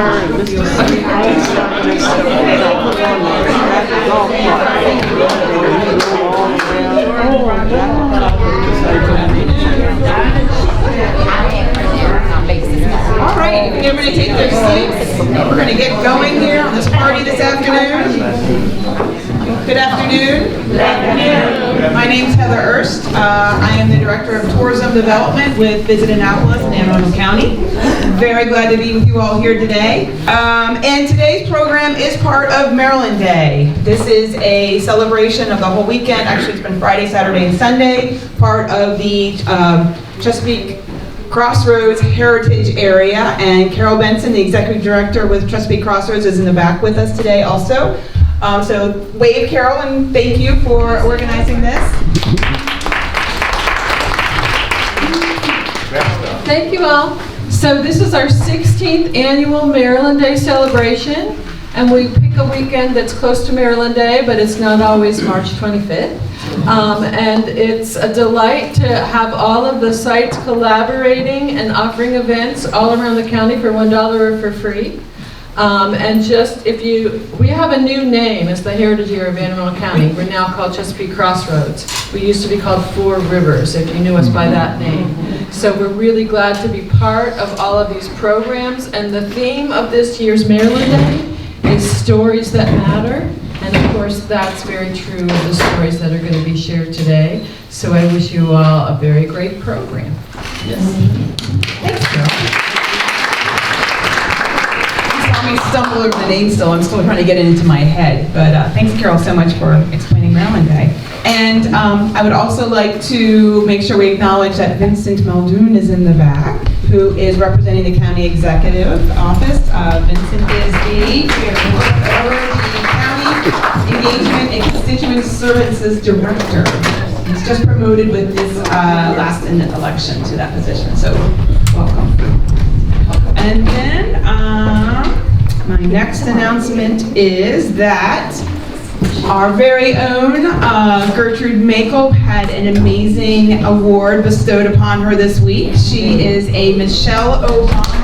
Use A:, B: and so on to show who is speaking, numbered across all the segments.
A: All right, you can get ready to take their seats. We're going to get going here on this party this afternoon. Good afternoon. Good afternoon. My name's Heather Erst. I am the Director of Tourism Development with Visit Annapolis in Anne Arundel County. Very glad to be with you all here today. And today's program is part of Maryland Day. This is a celebration of the whole weekend. Actually, it's been Friday, Saturday, and Sunday. Part of the Chesapeake Crossroads Heritage Area, and Carol Benson, the Executive Director with Chesapeake Crossroads, is in the back with us today also. So wave, Carol, and thank you for organizing this.
B: Thank you all. So this is our 16th annual Maryland Day celebration, and we pick a weekend that's close to Maryland Day, but it's not always March 25th. And it's a delight to have all of the sites collaborating and offering events all around the county for $1 or for free. And just we have a new name. It's the Heritage Year of Anne Arundel County. We're now called Chesapeake Crossroads. We used to be called Four Rivers, if you knew us by that name. So we're really glad to be part of all of these programs. And the theme of this year's Maryland Day is Stories That Matter. And of course, that's very true of the stories that are going to be shared today. So I wish you all a very great program. Yes.
A: Thanks, Carol. You saw me stumble over the name still. I'm still trying to get it into my head. But thanks, Carol, so much for explaining Maryland Day. And I would also like to make sure we acknowledge that Vincent Muldoon is in the back, who is representing the County Executive Office. Vincent is the Engagement and Constituent Services Director. He's just promoted with this last election to that position, so welcome. And then my next announcement is that our very own Gertrude Makel had an amazing award bestowed upon her this week. She is a Michelle Obama.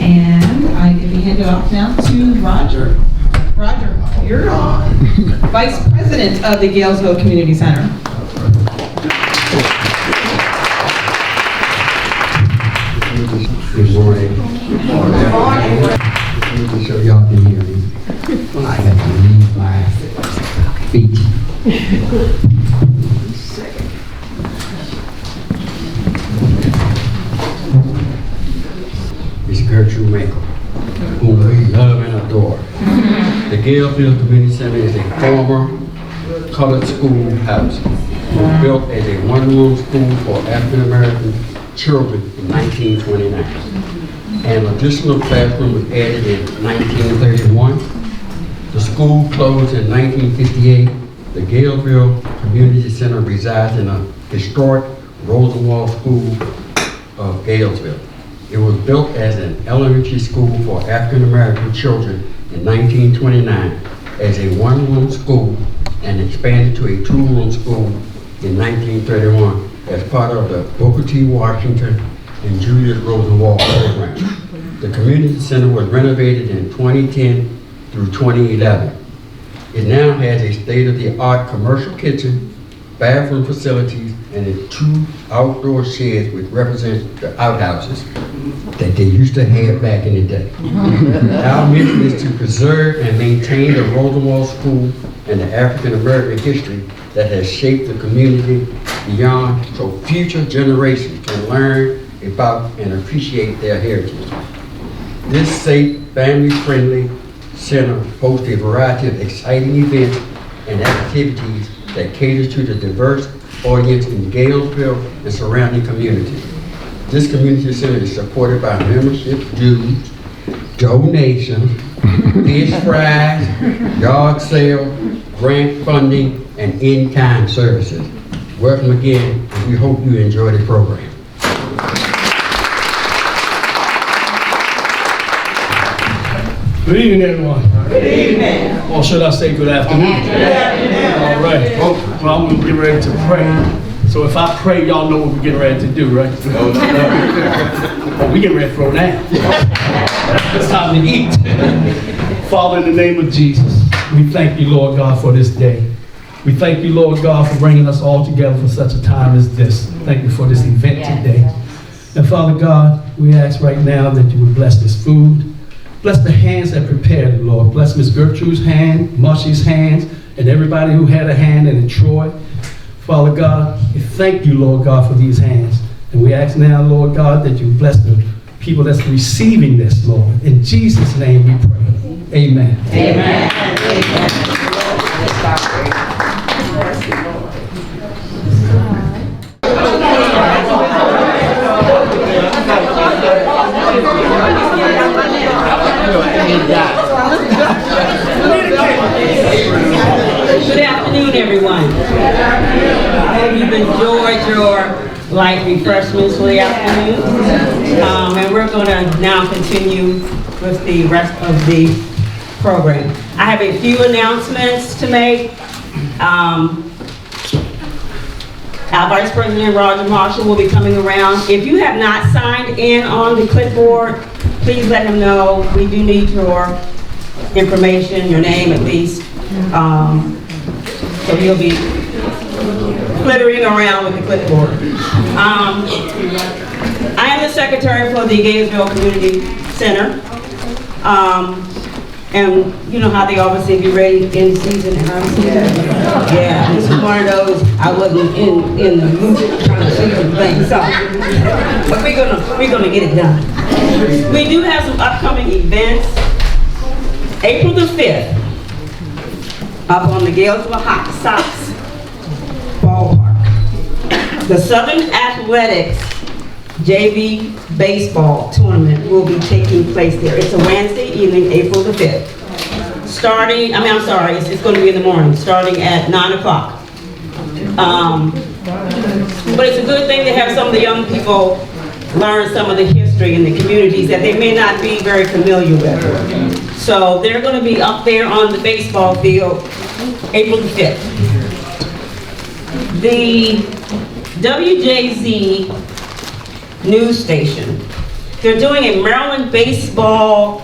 A: And I can be handed off now to Roger. Roger, you're on. Vice President of the Galesville Community Center.
C: Good morning. Good morning. Let me show y'all can hear me. I have to leave my feet. It's Gertrude Makel, whom we love and adore. The Galesville Community Center is a former colored schoolhouse. It was built as a one-room school for African American children in 1929. An additional classroom was added in 1931. The school closed in 1958. The Galesville Community Center resides in a historic Rosenwald School of Galesville. It was built as an elementary school for African American children in 1929 as a one-room school and expanded to a two-room school in 1931 as part of the Booker T. Washington and Julius Rosenwald program. The community center was renovated in 2010 through 2011. It now has a state-of-the-art commercial kitchen, bathroom facilities, and 2 outdoor sheds which represent the outhouses that they used to have back in the day. Our mission is to preserve and maintain the Rosenwald School and the African American history that has shaped the community beyond, so future generations can learn about and appreciate their heritage. This safe, family-friendly center hosts a variety of exciting events and activities that cater to the diverse audience in Galesville and surrounding communities. This community center is supported by membership dues, donations, fish fries, yard sale, grant funding, and in-kind services. Welcome again, and we hope you enjoy the program.
D: Good evening, everyone. Good evening. Or should I say good afternoon? Good afternoon. All right. Well, I'm going to get ready to pray. So if I pray, y'all know what we're getting ready to do, right? No. Oh, we getting ready to throw down. It's time to eat. Father, in the name of Jesus, we thank you, Lord God, for this day. We thank you, Lord God, for bringing us all together for such a time as this. Thank you for this event today. And Father God, we ask right now that you would bless this food. Bless the hands that prepared it, Lord. Bless Miss Gertrude's hand, Mushy's hands, and everybody who had a hand in it, Troy. Father God, we thank you, Lord God, for these hands. And we ask now, Lord God, that you bless the people that's receiving this, Lord. In Jesus' name we pray. Amen.
E: Amen. Amen.
F: Good afternoon, everyone. I hope you've enjoyed your light refreshments for the afternoon. And we're going to now continue with the rest of the program. I have a few announcements to make. Our Vice President Roger Marshall will be coming around. If you have not signed in on the clipboard, please let him know. We do need your information, your name at least. So he'll be flittering around with the clipboard. I am the secretary for the Galesville Community Center. And you know how they always say, be ready in season and out of season? Yeah, this is one of those, I wasn't in the mood trying to see some things. So, but we're gonna get it done. We do have some upcoming events. April the 5th, up on the Galesville Hot Sox ballpark. The Southern Athletics JV baseball tournament will be taking place there. It's a Wednesday evening, April the 5th. It's going to be in the morning, starting at 9 o'clock. But it's a good thing to have some of the young people learn some of the history in the communities that they may not be very familiar with. So they're going to be up there on the baseball field, April the 5th. The WJZ news station, they're doing a Maryland baseball,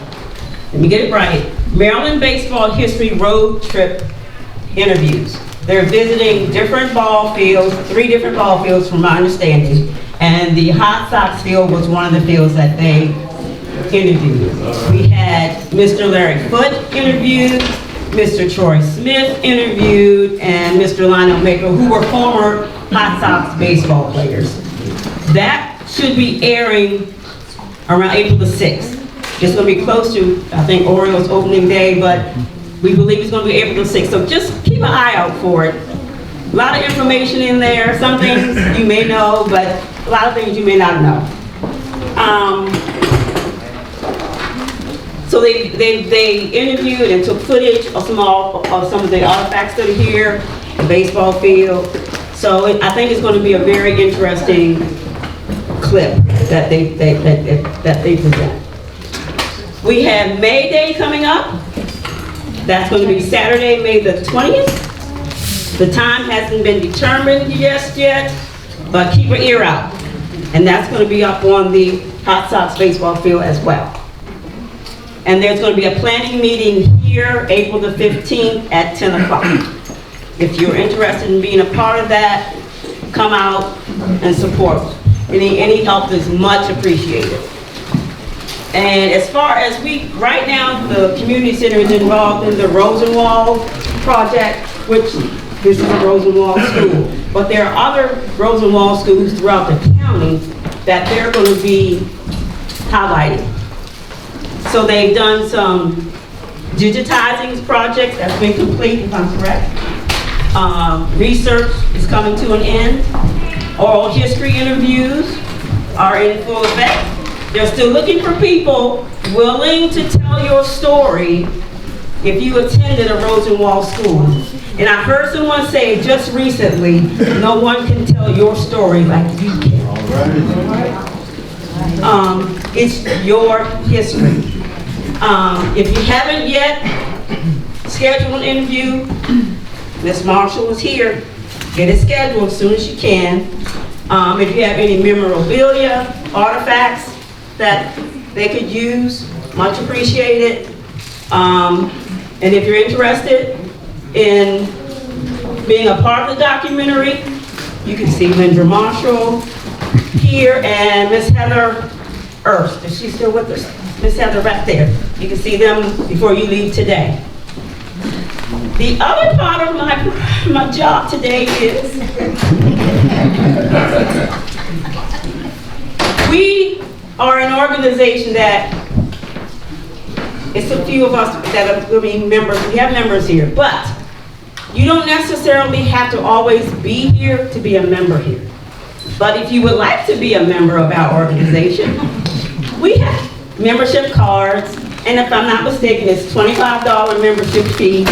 F: let me get it right, Maryland baseball history road trip interviews. They're visiting different ball fields, 3 different ball fields from my understanding, and the Hot Sox field was one of the fields that they interviewed. We had Mr. Larry Foote interviewed, Mr. Troy Smith interviewed, and Mr. Lionel Maker, who were former Hot Sox baseball players. That should be airing around April the 6th. It's going to be close to, I think, Orioles opening day, but we believe it's going to be April the 6th. So just keep an eye out for it. A lot of information in there. Some things you may know, but a lot of things you may not know. So they interviewed and took footage of some of the artifacts that are here, the baseball field. So I think it's going to be a very interesting clip that they present. We have May Day coming up. That's going to be Saturday, May the 20th. The time hasn't been determined just yet, but keep your ear out. And that's going to be up on the Hot Sox baseball field as well. And there's going to be a planning meeting here, April the 15th at 10 o'clock. If you're interested in being a part of that, come out and support. Any help is much appreciated. And as far as right now, the community center is involved in the Rosenwald project, which this is a Rosenwald school. But there are other Rosenwald schools throughout the county that they're going to be highlighting. So they've done some digitizing projects that's been complete, if I'm correct. Research is coming to an end. Oral history interviews are in full effect. They're still looking for people willing to tell your story if you attended a Rosenwald school. And I heard someone say just recently, no one can tell your story like you can. It's your history. If you haven't yet scheduled an interview, Miss Marshall is here. Get it scheduled as soon as you can. If you have any memorabilia, artifacts that they could use, much appreciated. And if you're interested in being a part of the documentary, you can see Lindra Marshall here and Miss Heather Erst. Is she still with us? Miss Heather right there. You can see them before you leave today. The other part of my job today is we are an organization that it's a few of us that are being members. We have members here, but you don't necessarily have to always be here to be a member here. But if you would like to be a member of our organization, we have membership cards, and if I'm not mistaken, it's $25 membership fee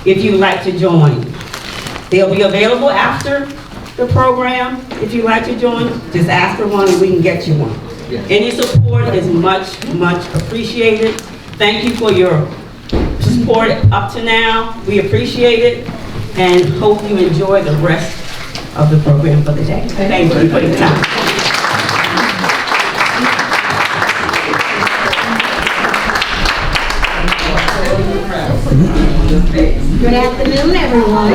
F: if you'd like to join. They'll be available after the program. If you'd like to join, just ask for one and we can get you one. Any support is much, much appreciated. Thank you for your support up to now. We appreciate it and hope you enjoy the rest of the program for the day. Thank you for your time.
E: Good afternoon, everyone.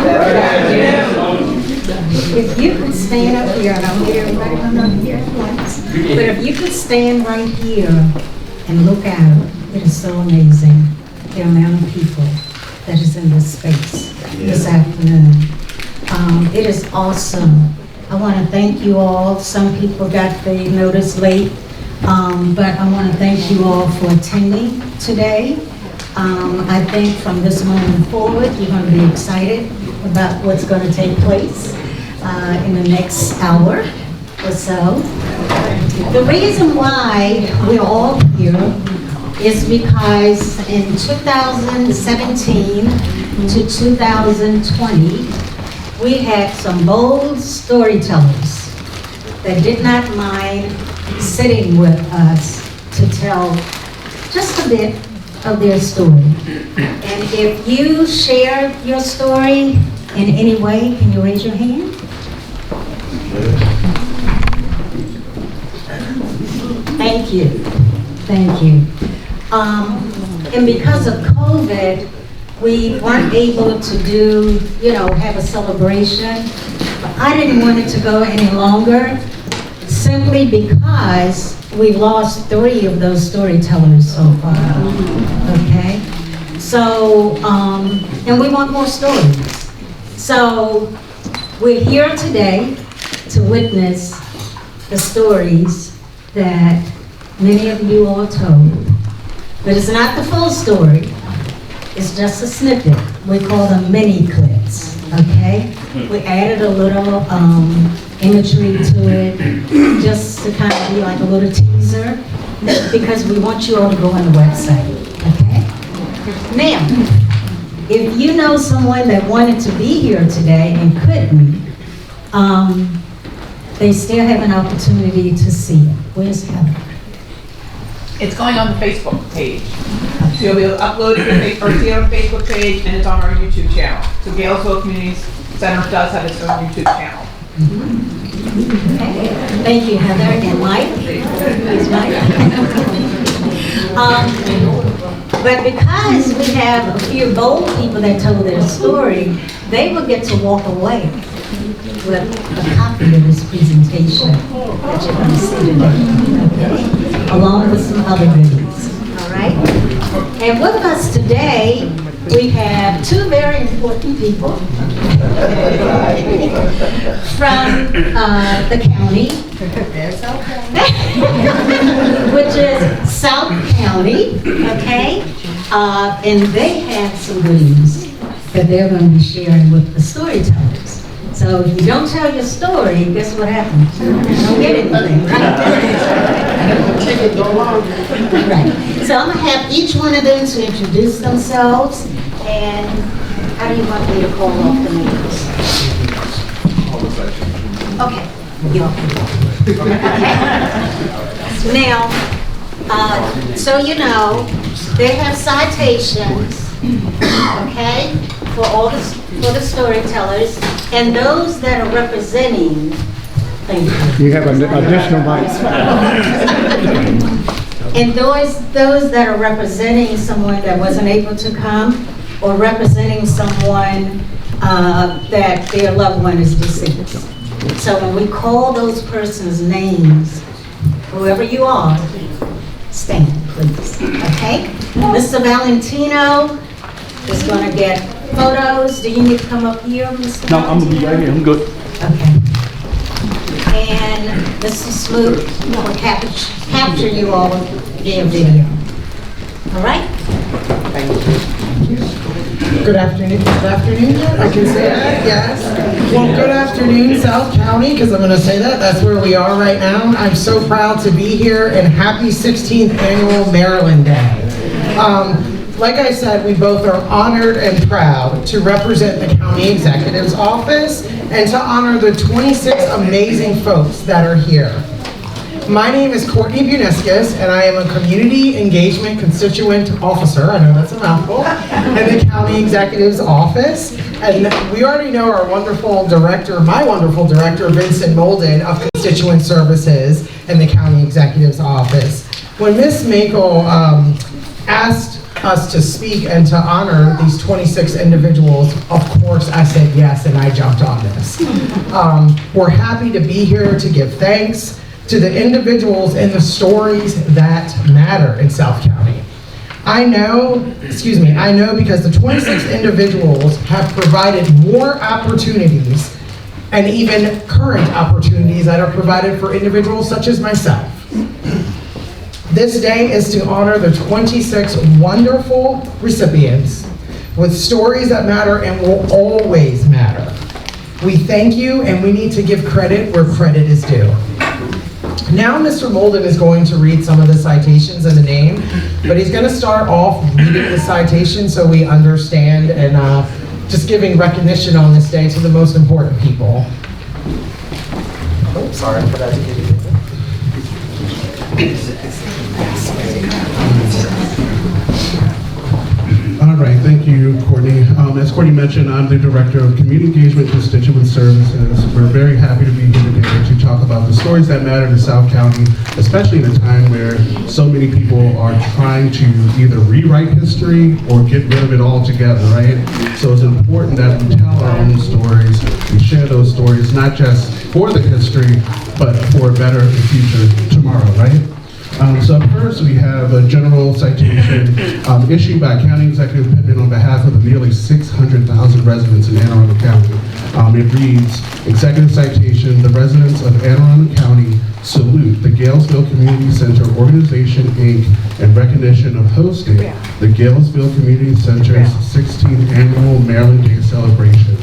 E: If you could stand up here, I don't hear everybody come up here at once, but if you could stand right here and look out, it is so amazing, the amount of people that is in this space this afternoon. It is awesome. I want to thank you all. Some people got the notice late, but I want to thank you all for attending today. I think from this moment forward, you're going to be excited about what's going to take place in the next hour or so. The reason why we're all here is because in 2017 to 2020, we had some bold storytellers that did not mind sitting with us to tell just a bit of their story. And if you share your story in any way, can you raise your hand? Thank you. Thank you. And because of COVID, we weren't able to do, have a celebration. But I didn't want it to go any longer, simply because we lost 3 of those storytellers so far, okay? So, and we want more stories. So, we're here today to witness the stories that many of you all told. But it's not the full story, it's just a snippet. We call them mini clips, okay? We added a little imagery to it, just to kind of be like a little teaser, because we want you all to go on the website, okay? Now, if you know someone that wanted to be here today and couldn't, they still have an opportunity to see it. Where's Heather?
A: It's going on the Facebook page. So you'll be able to upload it or see it on the Facebook page, and it's on our YouTube channel. So Galesville Community Center does have its own YouTube channel.
E: Okay. Thank you, Heather. And Mike? Please, Mike. But because we have a few bold people that told their story, they will get to walk away with a copy of this presentation that you're going to see today, okay? Along with some other goodies, all right? And with us today, we have 2 very important people from the county, which is South County, okay? And they have some goodies that they're going to be sharing with the storytellers. So if you don't tell your story, guess what happens? You don't get anything, right? So I'm going to have each one of them to introduce themselves. And how do you want me to call off the names? Okay. Now, so you know, they have citations, okay, for all the for the storytellers and those that are representing. Thank you.
G: You have an additional mic.
E: And those that are representing someone that wasn't able to come, or representing someone that their loved one is deceased. So when we call those persons' names, whoever you are, stand, please, okay? Mr. Valentino is going to get photos. Do you need to come up here, Mr.
D: No, I'm gonna be right here, I'm good.
E: Okay. And Mr. Smoot will capture you all via video. All right?
A: Good afternoon. Good afternoon. I can say that, yes. Well, good afternoon, South County, because I'm going to say that. That's where we are right now. I'm so proud to be here, and happy 16th Annual Maryland Day. Like I said, we both are honored and proud to represent the County Executive's Office and to honor the 26 amazing folks that are here. My name is Courtney Buniscus, and I am a Community Engagement Constituent Officer, I know that's a mouthful, in the County Executive's Office. And we already know our wonderful director, my wonderful director, Vincent Molden of Constituent Services in the County Executive's Office. When Ms. Makel asked us to speak and to honor these 26 individuals, of course I said yes, and I jumped on this. We're happy to be here to give thanks to the individuals and the stories that matter in South County. I know because the 26 individuals have provided more opportunities and even current opportunities that are provided for individuals such as myself. This day is to honor the 26 wonderful recipients with stories that matter and will always matter. We thank you, and we need to give credit where credit is due. Now Mr. Molden is going to read some of the citations and the name, but he's going to start off reading the citation so we understand and just giving recognition on this day to the most important people. Oh, sorry, I forgot to give you
H: All right, thank you, Courtney. As Courtney mentioned, I'm the Director of Community Engagement Constituent Services. We're very happy to be here today to talk about the stories that matter to South County, especially in a time where so many people are trying to either rewrite history or get rid of it altogether, right? So it's important that we tell our own stories, we share those stories, not just for the history, but for a better future tomorrow, right? So first, we have a general citation issued by County Executive Pittman on behalf of the nearly 600,000 residents in Anne Arundel County. It reads, Executive Citation, the residents of Anne Arundel County salute the Galesville Community Center Organization, Inc. in recognition of hosting the Galesville Community Center's 16th Annual Maryland Day Celebration.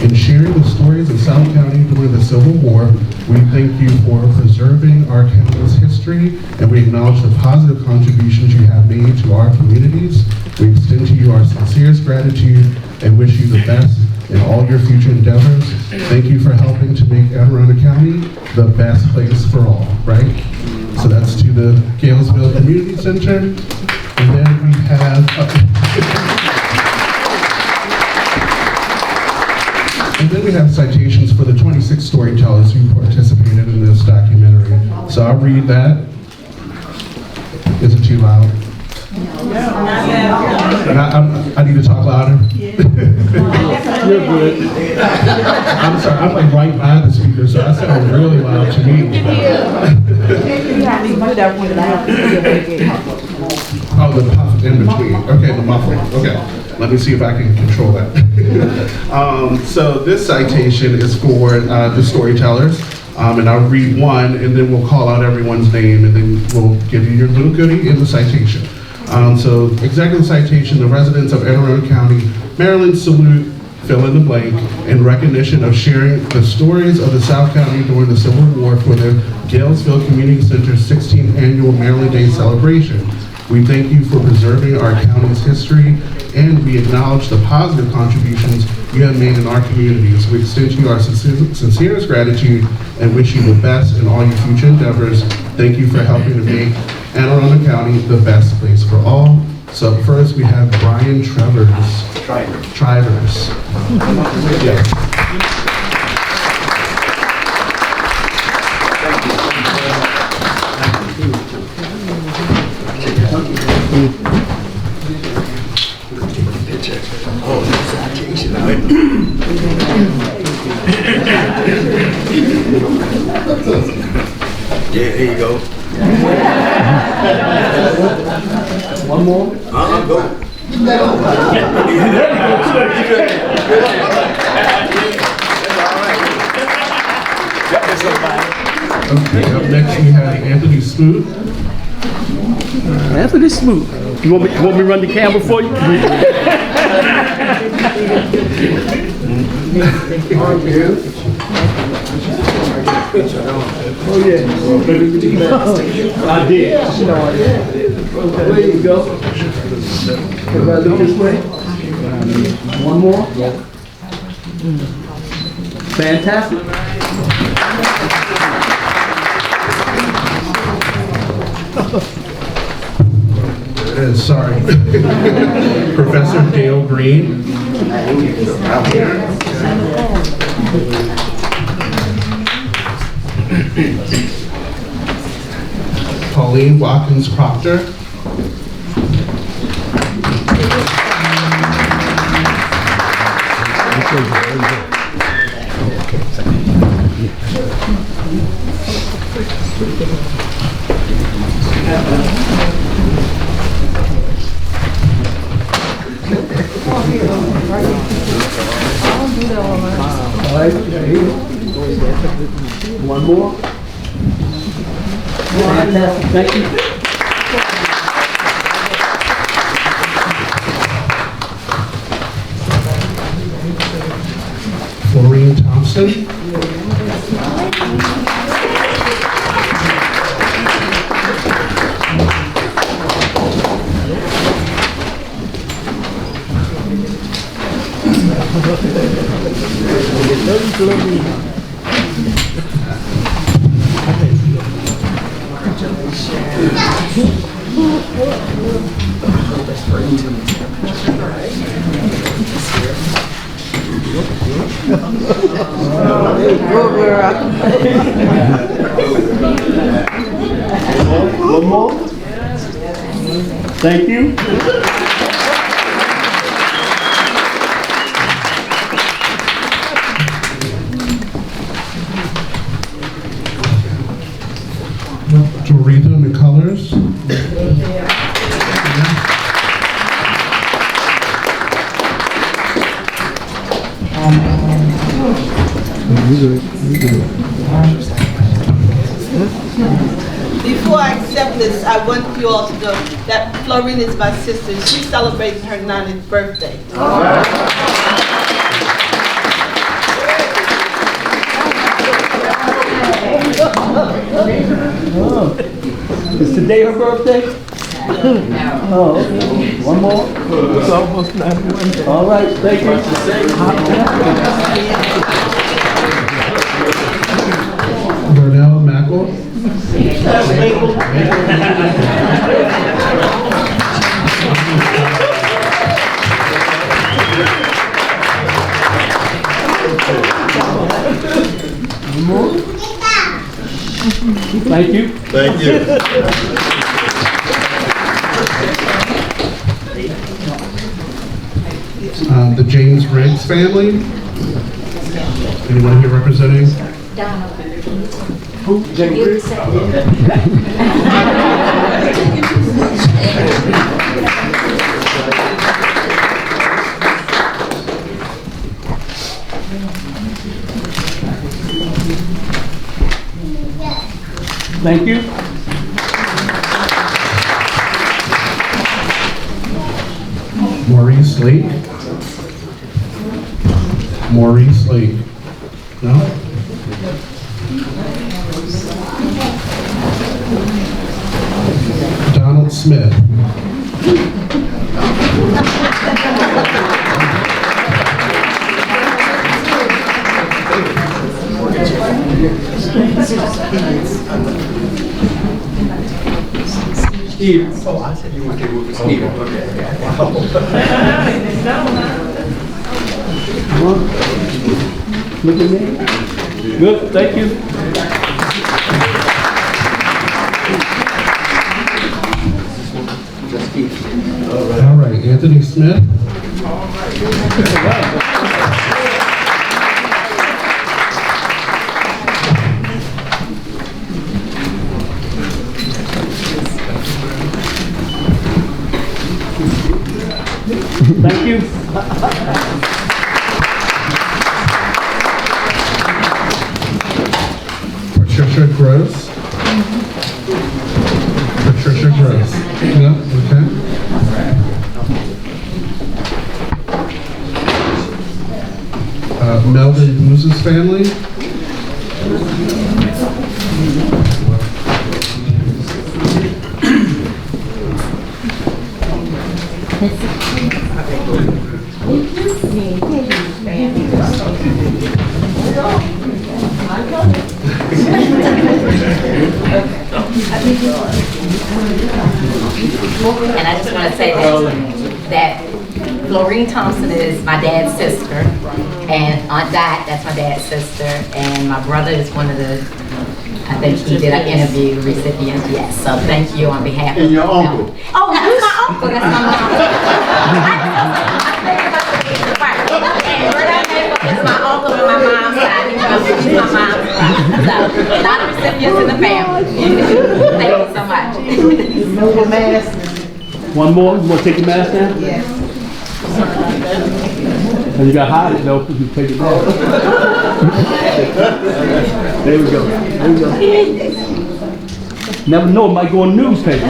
H: In sharing the stories of South County during the Civil War, we thank you for preserving our county's history, and we acknowledge the positive contributions you have made to our communities. We extend to you our sincerest gratitude and wish you the best in all your future endeavors. Thank you for helping to make Anne Arundel County the best place for all, right? So that's to the Galesville Community Center. And then we have... And then we have citations for the 26 storytellers who participated in this documentary. So I'll read that. Is it too loud? I need to talk louder. You're good. I'm sorry, I'm like right by the speaker, so I sound really loud to me. Oh, the puff in between. Okay, the muffle. Okay. Let me see if I can control that. So this citation is for the storytellers, and I'll read one, and then we'll call out everyone's name, and then we'll give you your little goodie in the citation. So executive citation, the residents of Anne Arundel County, Maryland salute, fill in the blank, in recognition of sharing the stories of the South County during the Civil War for the Galesville Community Center's 16th Annual Maryland Day Celebration. We thank you for preserving our county's history, and we acknowledge the positive contributions you have made in our communities. We extend to you our sincerest gratitude and wish you the best in all your future endeavors. Thank you for helping to make Anne Arundel County the best place for all. So first we have Brian Trivers. Yes.
G: Yeah, there you go.
D: One more.
G: Go.
H: Okay, up next we have Anthony Smoot.
D: Anthony Smoot. You want me to run the camera for you? Oh yeah. I did. There you go. Everybody look this way. One more. Fantastic.
H: There it is, sorry. Professor Dale Green. Pauline Watkins Proctor.
D: One more. Fantastic. Thank you.
H: Maureen Thompson.
D: One more. Thank you.
H: To Rhythm and Colors.
I: Before I accept this, I want you all to know that Florine is my sister. She's celebrating her 90th birthday.
D: Is today her birthday? Oh, okay. One more? It's almost 91. All right, thank you.
H: Burnell Mackle.
D: Thank you.
G: Thank you.
H: The James Riggs family. Anyone here representing?
D: Who? James? Thank you.
H: Maurice Lake. Maurice Lake. No? Donald Smith.
C: Steve. Oh, I said you want to move to Steve.
D: Look at me. Good, thank you.
H: All right, Anthony Smith.
D: Thank you.
H: Patricia Gross. Patricia Gross. Yeah, okay. Melvin Booze's family.
G: And I just want to say that Florine Thompson is my dad's sister, and Aunt Dot, that's my dad's sister, and my brother is one of the, I think he did an interview recipient, yes. So thank you on behalf of.
C: And your uncle.
G: Oh, that's my uncle, that's my mom. It's my uncle on my mom's side, he's my mom's side. So, a lot of recipients in the family. Thank you so much.
D: One more, you want to take your mask down?
I: Yes.
D: And you got to hide it though, because you take it down. There we go, there we go. Never know, it might go on the newspaper.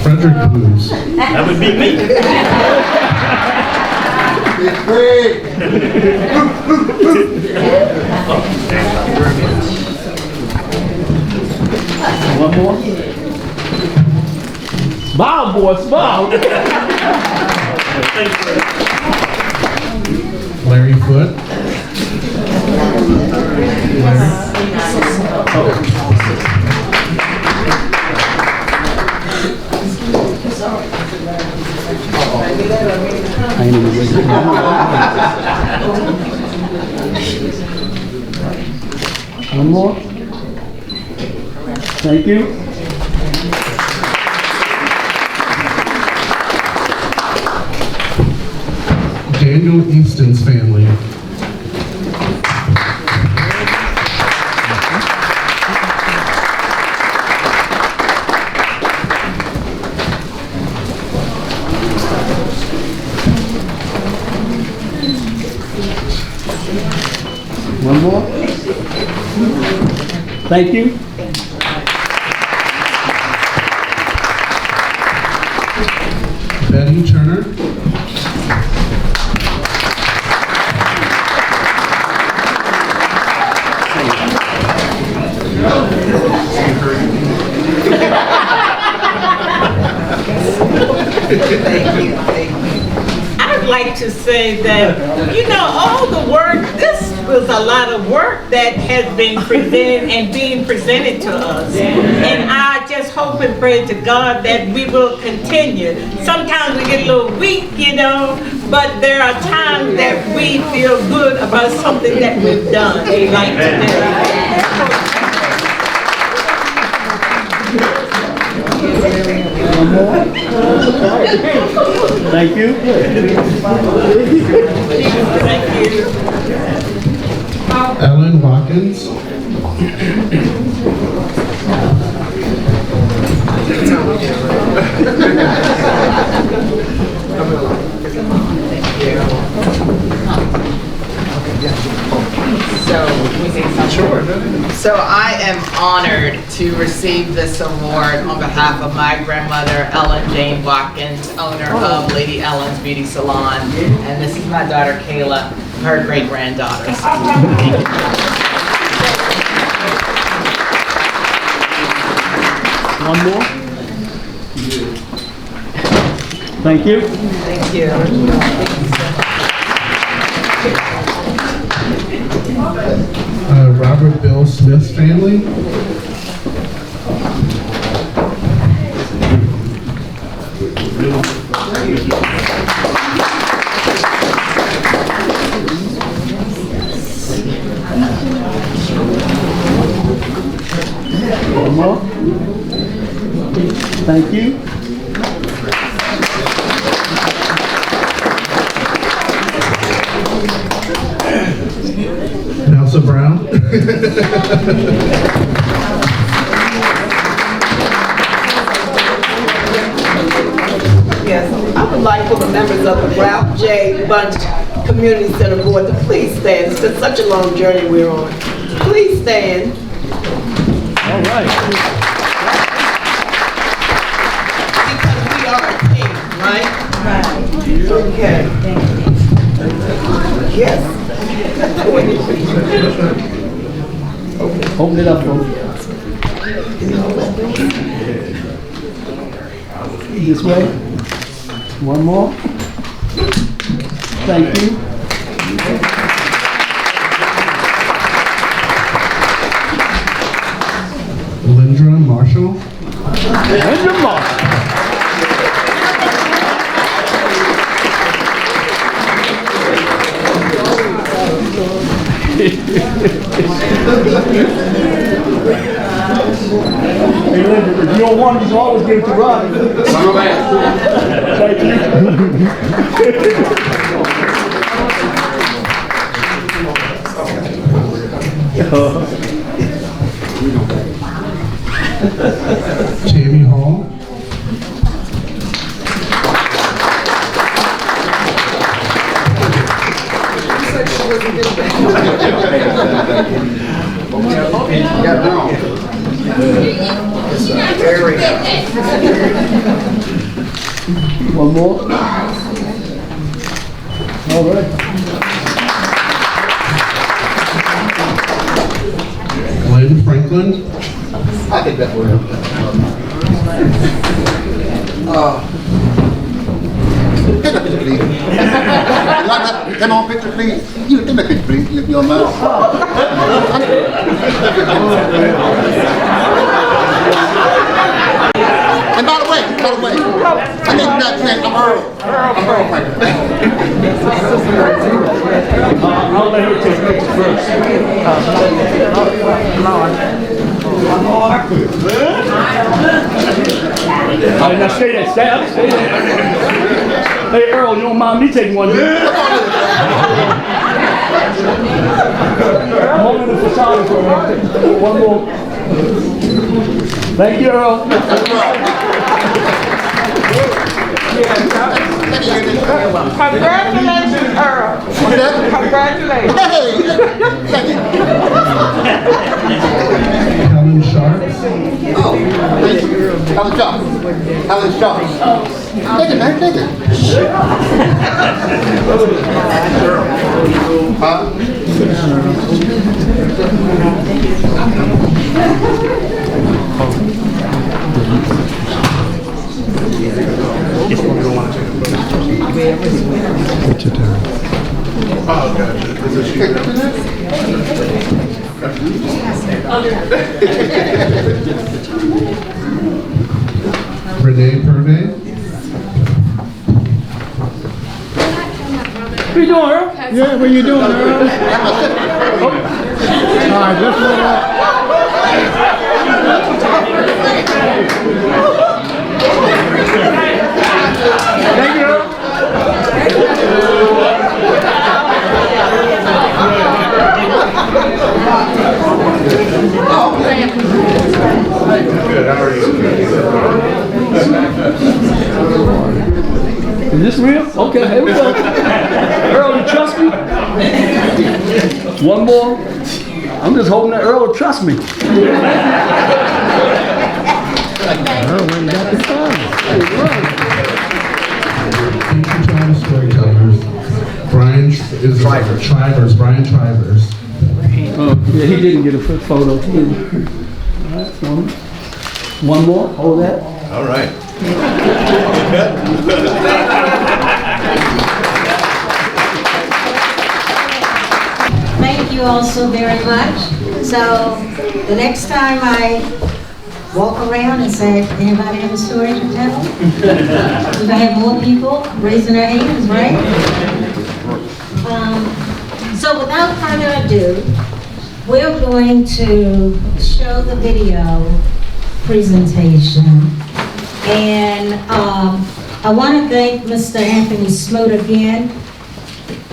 H: Frederick Blues.
D: That would be me.
C: It's great.
D: One more. Smile, boy, smile.
H: Larry Foote.
D: I ain't even waiting. One more. Thank you.
H: Daniel Easton's family.
D: One more. Thank you.
H: Betty Turner.
I: I'd like to say that, you know, all the work, this was a lot of work that has been presented and being presented to us. And I just hope and pray to God that we will continue. Sometimes we get a little weak, you know, but there are times that we feel good about something that we've done, like today.
D: Thank you.
I: Thank you.
H: Ellen Watkins.
J: So I am honored to receive this award on behalf of my grandmother, Ellen Jane Watkins, owner of Lady Ellen's Beauty Salon. And this is my daughter, Kayla, her great-granddaughter.
D: One more. Thank you.
J: Thank you.
H: Robert Bill Smith's family.
D: One more. Thank you.
H: Nelson Brown.
K: Yes, I would like for the members of the Ralph J. Bunch Community Center Board to please stand. It's been such a long journey we're on. Please stand.
D: All right.
K: Because we are a team, right? Right. Okay. Yes.
D: Open it up, folks. This way. One more. Thank you.
H: Lindra Marshall.
D: Lindra Marshall. Hey, Linda, if you don't want it, you always give it to Robbie. Thank you.
H: Tammy Hall.
D: One more. All right.
H: Glenn Franklin.
L: I think that will. Take a picture, please. Come on, picture, please. You take a picture, please. Your mouth. And by the way, I think that's it. I'm Earl.
D: I'll let her take pictures first. All right, now stay there. Stay up. Stay there. Hey, Earl, you don't mind me taking one, do you? I'm holding the photographer. One more. Thank you, Earl.
K: Congratulations, Earl. Congratulations.
L: Hey!
H: Helen Sharps.
L: Oh, thank you. Helen Sharps. Helen Sharps. Take it, man, take it. Huh?
H: What's your turn?
L: Oh, gotcha. Is this
H: Renee Purvey.
D: What you doing, Earl?
M: Yeah, what you doing, Earl? All right, let's move on.
D: Thank you, Earl.
L: Good, how are you?
D: Is this real? Okay, here we go. Earl, you trust me? One more. I'm just hoping that Earl will trust me.
M: Oh, we got the fun.
H: Thank you to all the storytellers. Brian Brian Trivers.
D: Oh, yeah, he didn't get a photo. All right, one more. Hold that.
L: All right.
E: you all so very much. So the next time I walk around and say, anybody have a story to tell? We're gonna have more people raising their hands, right? So without further ado, we're going to show the video presentation. And I want to thank Mr. Anthony Smoot again.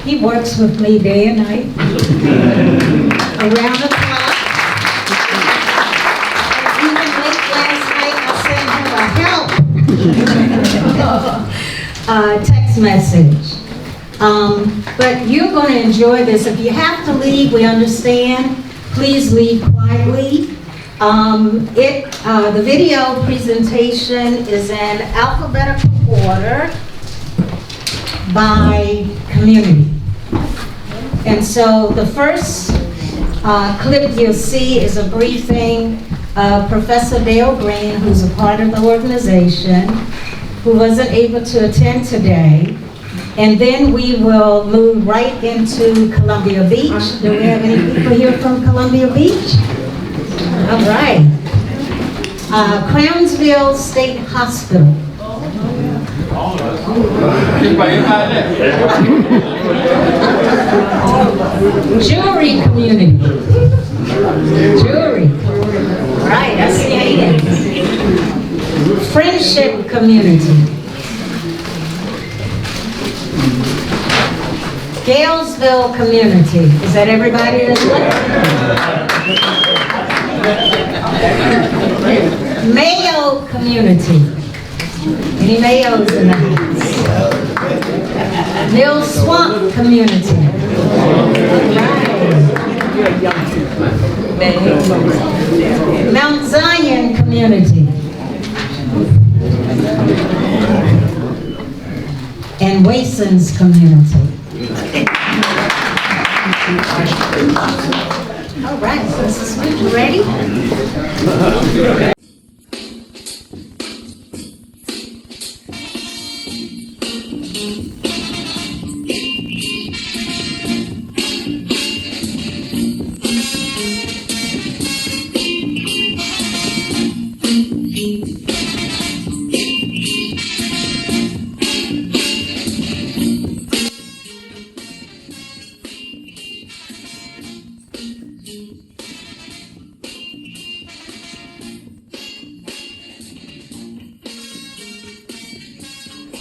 E: He works with me day and night, around the clock. And even late last night, I sent him a help text message. But you're going to enjoy this. If you have to leave, we understand. Please leave quietly. The video presentation is in alphabetical order by community. And so the first clip you'll see is a briefing of Professor Dale Green, who's a part of the organization, who wasn't able to attend today. And then we will move right into Columbia Beach. Do we have any people here from Columbia Beach? All right. Crownsville State Hospital. Jewelry community. Jewelry. Right, I see it. Friendship community. Galesville community. Is that everybody that's looking? Mayo community. Any Mayos in the house? Mill Swamp community. Right. Mount Zion community. And Wason's community. All right, so Mrs. Smoot, you ready?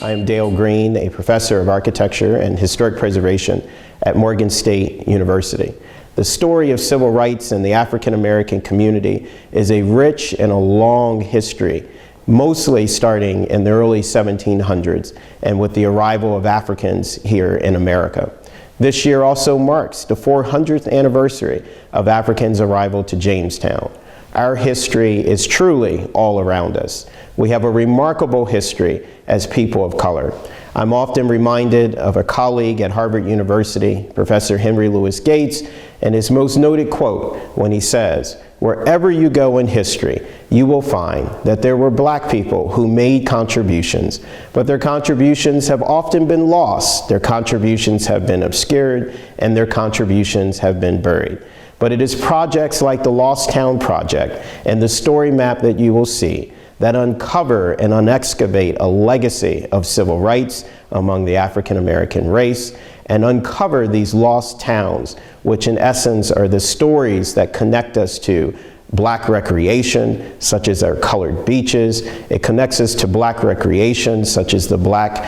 N: I am Dale Green, a professor of architecture and historic preservation at Morgan State University. The story of civil rights in the African American community is a rich and a long history, mostly starting in the early 1700s and with the arrival of Africans here in America. This year also marks the 400th anniversary of Africans' arrival to Jamestown. Our history is truly all around us. We have a remarkable history as people of color. I'm often reminded of a colleague at Harvard University, Professor Henry Louis Gates, and his most noted quote when he says, "Wherever you go in history, you will find that there were black people who made contributions, but their contributions have often been lost, their contributions have been obscured, and their contributions have been buried." But it is projects like the Lost Town Project and the story map that you will see that uncover and unexcavate a legacy of civil rights among the African American race and uncover these lost towns, which in essence are the stories that connect us to black recreation, such as our colored beaches. It connects us to black recreation, such as the black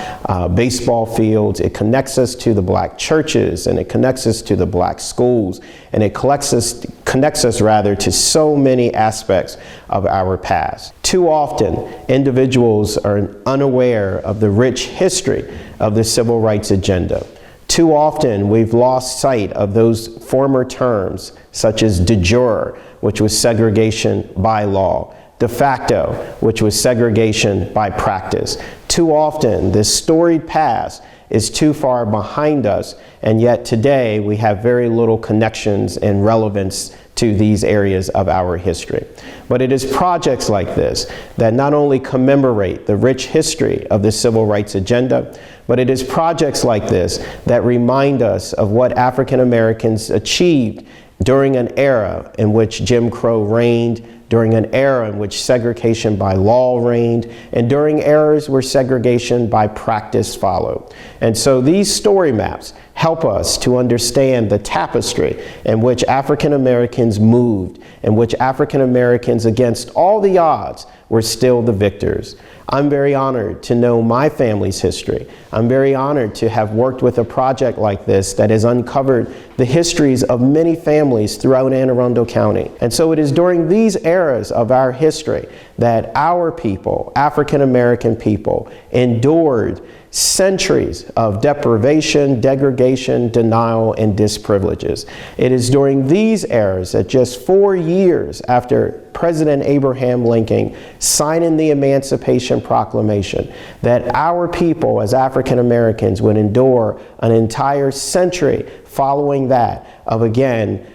N: baseball fields. It connects us to the black churches, and it connects us to the black schools, and it connects us to so many aspects of our past. Too often, individuals are unaware of the rich history of the civil rights agenda. Too often, we've lost sight of those former terms, such as de jure, which was segregation by law, de facto, which was segregation by practice. Too often, this storied past is too far behind us, and yet today we have very little connections and relevance to these areas of our history. But it is projects like this that not only commemorate the rich history of the civil rights agenda, but it is projects like this that remind us of what African Americans achieved during an era in which Jim Crow reigned, during an era in which segregation by law reigned, and during eras where segregation by practice followed. And so these story maps help us to understand the tapestry in which African Americans moved, in which African Americans, against all the odds, were still the victors. I'm very honored to know my family's history. I'm very honored to have worked with a project like this that has uncovered the histories of many families throughout Anne Arundel County. And so it is during these eras of our history that our people, African American people, endured centuries of deprivation, degradation, denial, and disprivileges. It is during these eras that just 4 years after President Abraham Lincoln signing the Emancipation Proclamation, that our people as African Americans would endure an entire century following that of, again,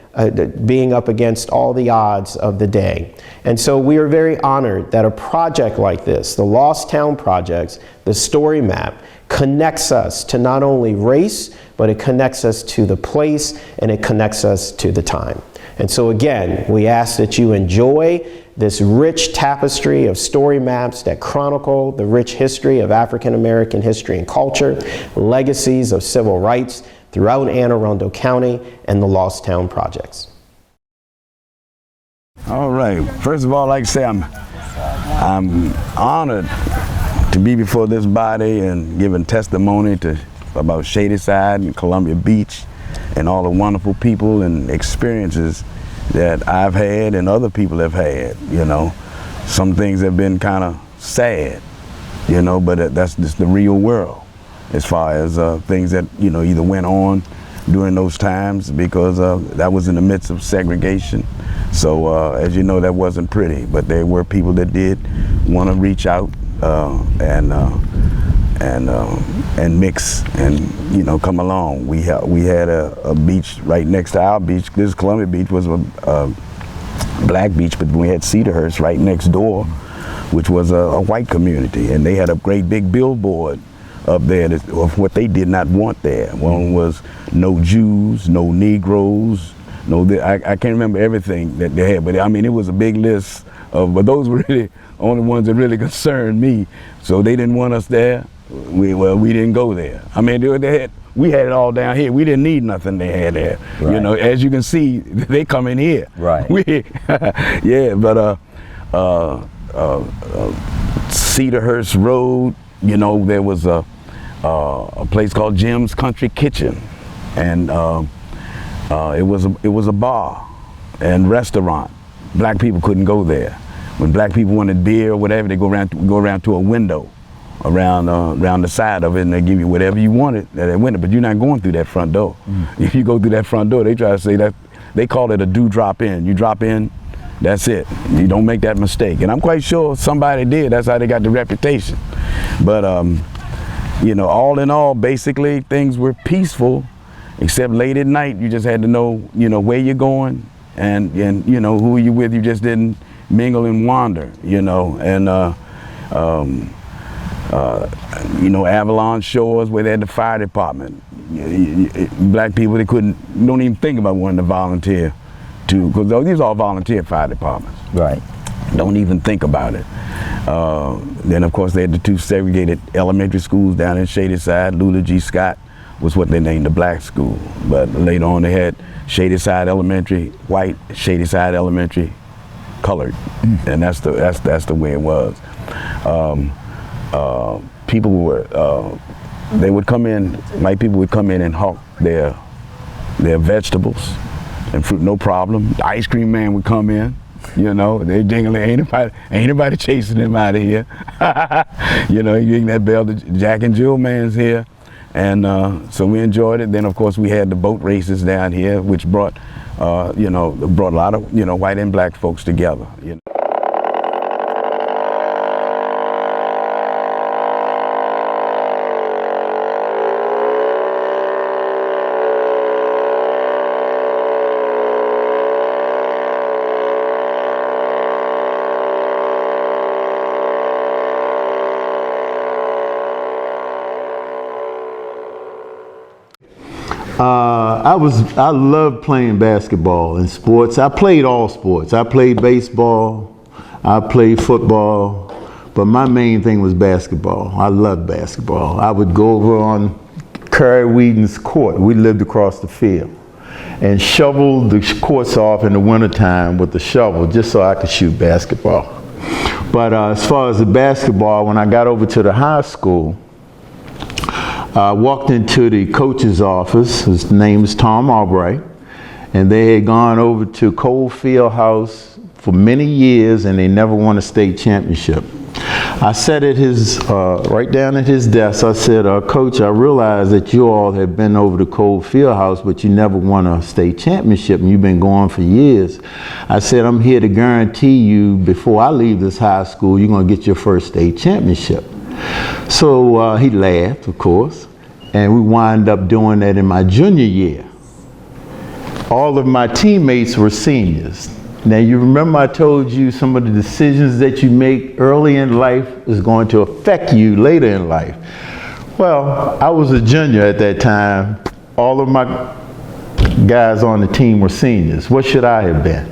N: being up against all the odds of the day. And so we are very honored that a project like this, the Lost Town Projects, the story map, connects us to not only race, but it connects us to the place and it connects us to the time. And so again, we ask that you enjoy this rich tapestry of story maps that chronicle the rich history of African American history and culture, legacies of civil rights throughout Anne Arundel County, and the Lost Town Projects.
O: All right. First of all, I'd like to say I'm honored to be before this body and giving testimony about Shadyside and Columbia Beach and all the wonderful people and experiences that I've had and other people have had, you know. Some things have been kind of sad, you know, but that's just the real world as far as things that, you know, either went on during those times because that was in the midst of segregation. So as you know, that wasn't pretty, but there were people that did want to reach out and mix and, you know, come along. We had a beach right next to our beach. This Columbia Beach was a black beach, but we had Cedarhurst right next door, which was a white community, and they had a great big billboard up there of what they did not want there. One was no Jews, no Negroes, I can't remember everything that they had, but I mean, it was a big list of, but those were really only ones that really concerned me. So they didn't want us there. We didn't go there. I mean, we had it all down here. We didn't need nothing they had there. Right. You know, as you can see, they come in here. Right. Yeah, but Cedarhurst Road, you know, there was a place called Jim's Country Kitchen, and it was a bar and restaurant. Black people couldn't go there. When black people wanted beer or whatever, they go around to a window around the side of it, and they give you whatever you wanted at that window, but you're not going through that front door. If you go through that front door, they try to say that, they call it a drop in. You drop in, that's it. You don't make that mistake. And I'm quite sure somebody did. That's how they got the reputation. But you know, all in all, basically things were peaceful, except late at night you just had to know, you know, where you're going and you know, who you're with. You just didn't mingle and wander, you know. And you know, Avalon Shores, where they had the fire department. Black people, they don't even think about wanting to volunteer because these are all volunteer fire departments. Right. Don't even think about it. Then of course they had the two segregated elementary schools down in Shadyside. Lula G. Scott was what they named the black school. But later on they had Shadyside Elementary, white, Shadyside Elementary, colored. And that's the way it was. People were, they would come in, white people would come in and hawk their vegetables and fruit, no problem. The ice cream man would come in, you know, they jingling, ain't nobody chasing him out of here. You know, you ring that bell, the Jack and Jill man's here. And so we enjoyed it. Then of course we had the boat races down here, which brought, you know, brought a lot of, you know, white and black folks together. You know.
P: I loved playing basketball and sports. I played all sports. I played baseball, I played football, but my main thing was basketball. I loved basketball. I would go over on Kerry Whedon's court. We lived across the field, and shovel the courts off in the wintertime with the shovel just so I could shoot basketball. But as far as the basketball, when I got over to the high school, I walked into the coach's office. His name is Tom Albright, and they had gone over to Cole Field House for many years, and they never won a state championship. I sat at his, right down at his desk. I said, Coach, I realize that you all have been over to Cole Field House, but you never won a state championship, and you've been going for years. I said, I'm here to guarantee you, before I leave this high school, you're going to get your first state championship. So he laughed, of course, and we wind up doing that in my junior year. All of my teammates were seniors. Now, you remember I told you some of the decisions that you make early in life is going to affect you later in life. Well, I was a junior at that time. All of my guys on the team were seniors. What should I have been?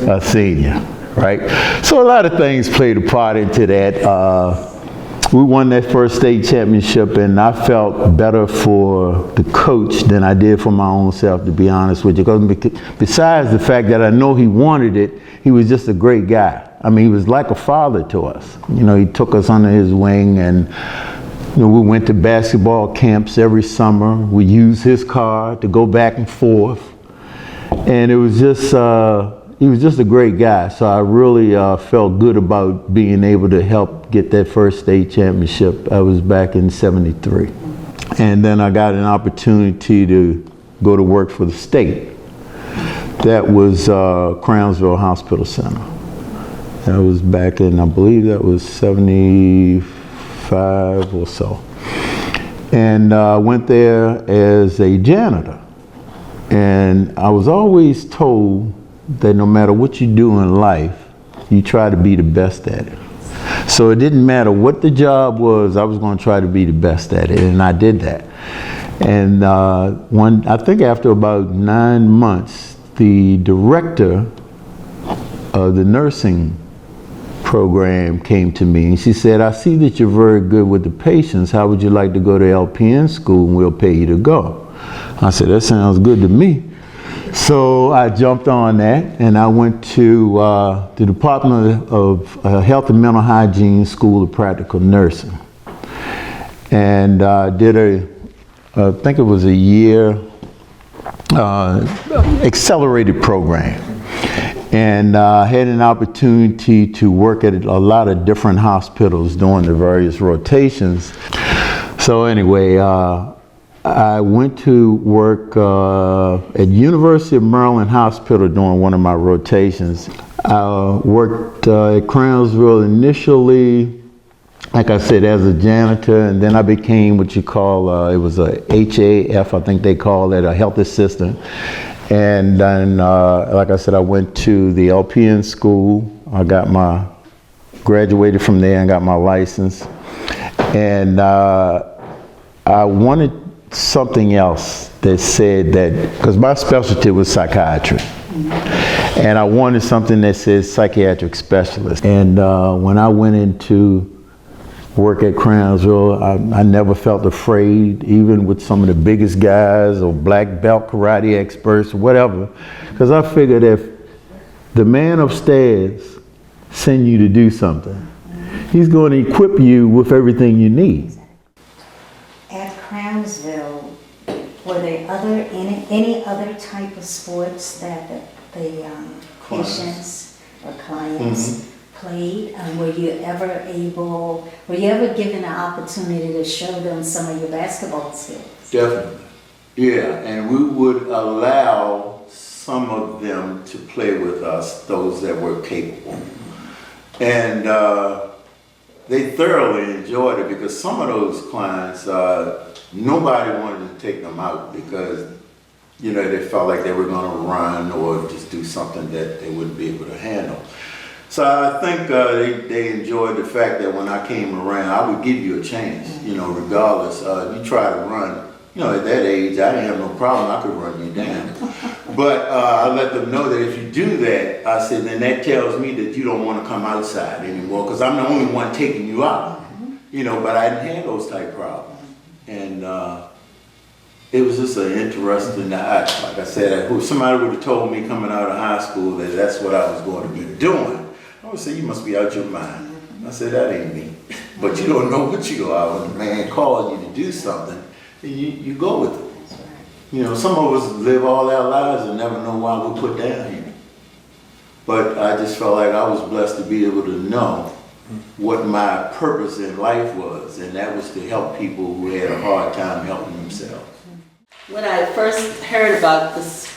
P: A senior, right? So a lot of things played a part into that. We won that first state championship, and I felt better for the coach than I did for my own self, to be honest with you. Because besides the fact that I know he wanted it, he was just a great guy. I mean, he was like a father to us. You know, he took us under his wing, and you know, we went to basketball camps every summer. We used his car to go back and forth, and it was just he was just a great guy. So I really felt good about being able to help get that first state championship. I was back in '73. And then I got an opportunity to go to work for the state. That was Crownsville Hospital Center. That was back in, I believe that was 75 or so. And I went there as a janitor. And I was always told that no matter what you do in life, you try to be the best at it. So it didn't matter what the job was, I was going to try to be the best at it, and I did that. And I think after about 9 months, the director of the nursing program came to me, and she said, I see that you're very good with the patients. How would you like to go to LPN school, and we'll pay you to go? I said, that sounds good to me. So I jumped on that, and I went to the Department of Health and Mental Hygiene School of Practical Nursing, and did I think it was a year accelerated program, and had an opportunity to work at a lot of different hospitals during the various rotations. So anyway, I went to work at University of Maryland Hospital during one of my rotations. I worked at Crownsville initially, like I said, as a janitor, and then I became what you call, it was a HAF, I think they call it, a health assistant. And then, like I said, I went to the LPN school. I graduated from there and got my license. And I wanted something else that said that, because my specialty was psychiatry, and I wanted something that says psychiatric specialist. And when I went into work at Crownsville, I never felt afraid, even with some of the biggest guys or black belt karate experts or whatever, because I figured if the man upstairs send you to do something, he's going to equip you with everything you need.
E: At Crownsville, were there any other type of sports that the patients or clients played? Were you ever given an opportunity to show them some of your basketball skills?
P: Definitely. Yeah, and we would allow some of them to play with us, those that were capable. And they thoroughly enjoyed it, because some of those clients, nobody wanted to take them out because, you know, they felt like they were going to run or just do something that they wouldn't be able to handle. So I think they enjoyed the fact that when I came around, I would give you a chance, you know, regardless. You try to run, You know, at that age, I didn't have no problem. I could run you down. But I let them know that if you do that, I said, then that tells me that you don't want to come outside anymore, because I'm the only one taking you out. You know, but I didn't have those type problems. And it was just an interesting, like I said, if somebody would have told me coming out of high school that that's what I was going to be doing, I would say, you must be out your mind. I said, that ain't me. But you don't know what you are. When a man calls you to do something, you go with it. You know, some of us live all our lives and never know why we're put down here. But I just felt like I was blessed to be able to know what my purpose in life was, and that was to help people who had a hard time helping themselves.
Q: When I first heard about this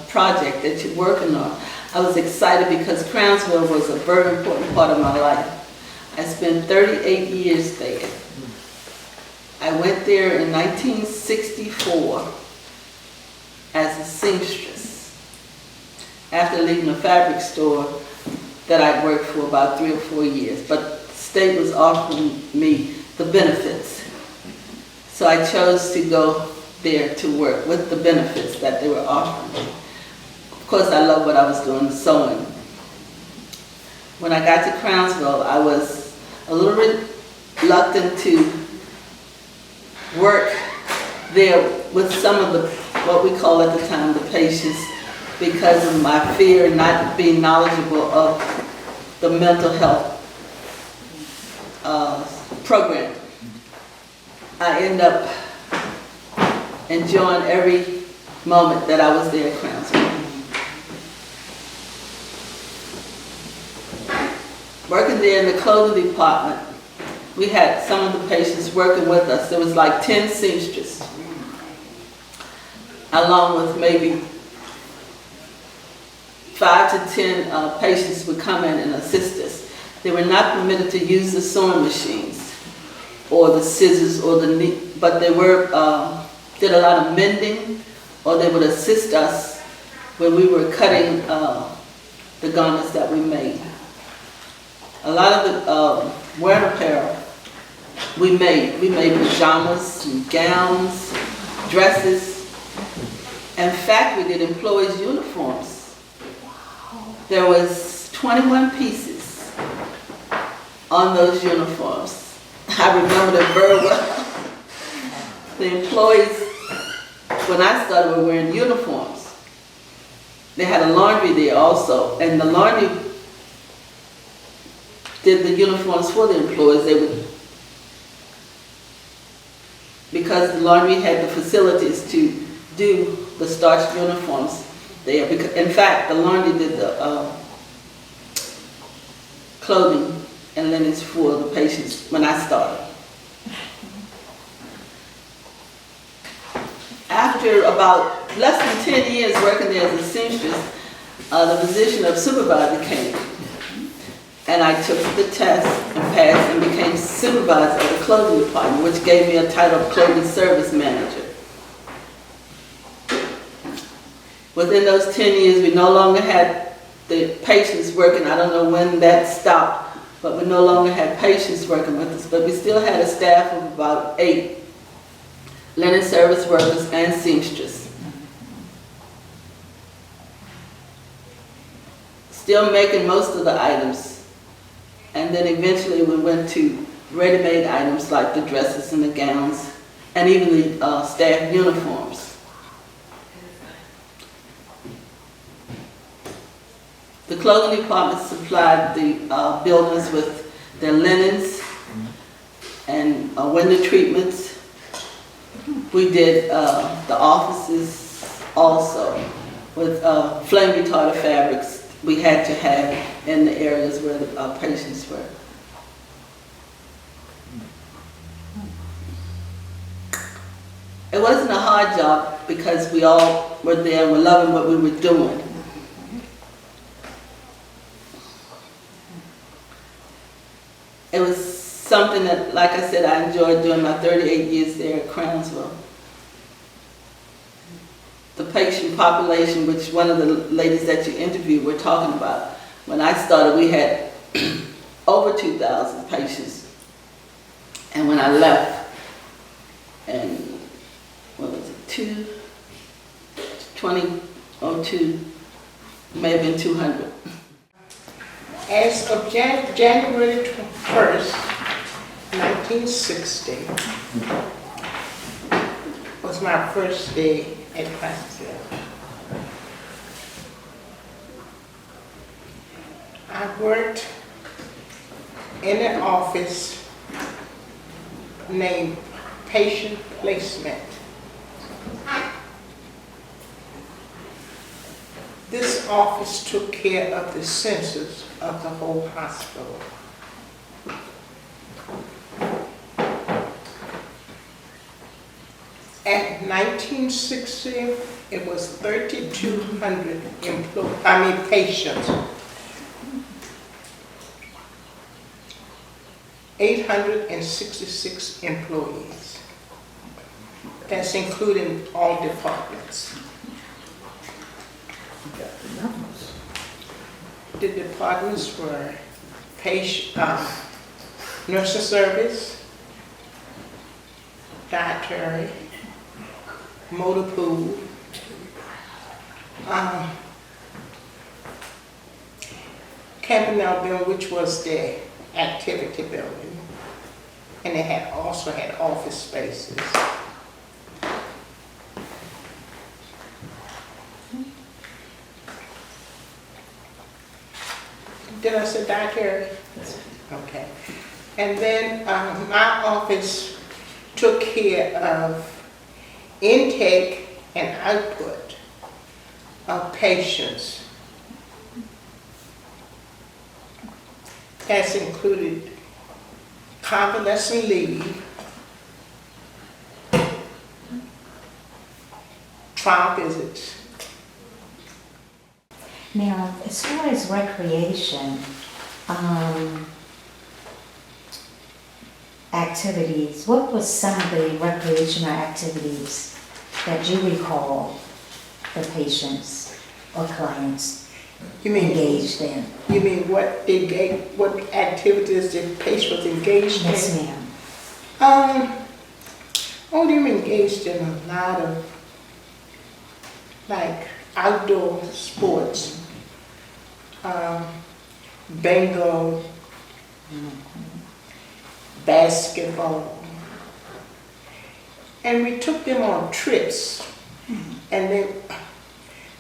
Q: project that you're working on, I was excited because Crownsville was a very important part of my life. I spent 38 years there. I went there in 1964 as a seamstress after leaving a fabric store that I'd worked for about 3 or 4 years, but the state was offering me the benefits. So I chose to go there to work with the benefits that they were offering me. Of course, I love what I was doing, sewing. When I got to Crownsville, I was a little reluctant to work there with some of the, what we call at the time, the patients, because of my fear not being knowledgeable of the mental health program. I ended up enjoying every moment that I was there at Crownsville. Working there in the clothing department, we had some of the patients working with us. There was like 10 seamstresses, along with maybe 5 to 10 patients would come in and assist us. They were not permitted to use the sewing machines or the scissors or the knee, but they were did a lot of mending, or they would assist us when we were cutting the garments that we made. A lot of the wear apparel we made. We made pajamas and gowns, dresses. In fact, we did employees' uniforms. There was 21 pieces on those uniforms. I remember them very well. The employees, when I started, were wearing uniforms. They had a laundry there also, and the laundry did the uniforms for the employees. They would, because the laundry had the facilities to do the starched uniforms there. In fact, the laundry did the clothing and linens for the patients when I started. After about less than 10 years working there as a seamstress, the position of supervisor came. And I took the test and passed and became supervisor of the clothing department, which gave me a title of clothing service manager. Within those 10 years, we no longer had the patients working. I don't know when that stopped, but we no longer had patients working with us. But we still had a staff of about 8 linen service workers and seamstresses. Still making most of the items. And then eventually we went to ready-made items like the dresses and the gowns, and even the staff uniforms. The clothing department supplied the buildings with their linens and window treatments. We did the offices also with flame retardant fabrics we had to have in the areas where the patients were. It wasn't a hard job because we all were there and were loving what we were doing. It was something that, like I said, I enjoyed doing my 38 years there at Crownsville. The patient population, which one of the ladies that you interviewed were talking about. When I started, we had over 2,000 patients. And when I left, and 2002, 2002, may have been 200.
I: As of January 1st, 1960, was my first day at Galesville. I worked in an office named Patient Placement. This office took care of the census of the whole hospital. At 1960, it was 3,200 patients. 866 employees. That's including all departments. The departments were nurses service, dietary, motor pool, camping out building, which was the activity building, and they also had office spaces. Did I say dietary? Okay. And then my office took care of intake and output of patients. That's included convalescent leave, trial visits.
E: Now, as far as recreation, activities, what was some of the recreational activities that you recall the patients or clients engaged in?
I: You mean what activities the patient was engaged in?
E: Yes, ma'am.
I: Oh, they were engaged in a lot of like outdoor sports, bingo, basketball, and we took them on trips. And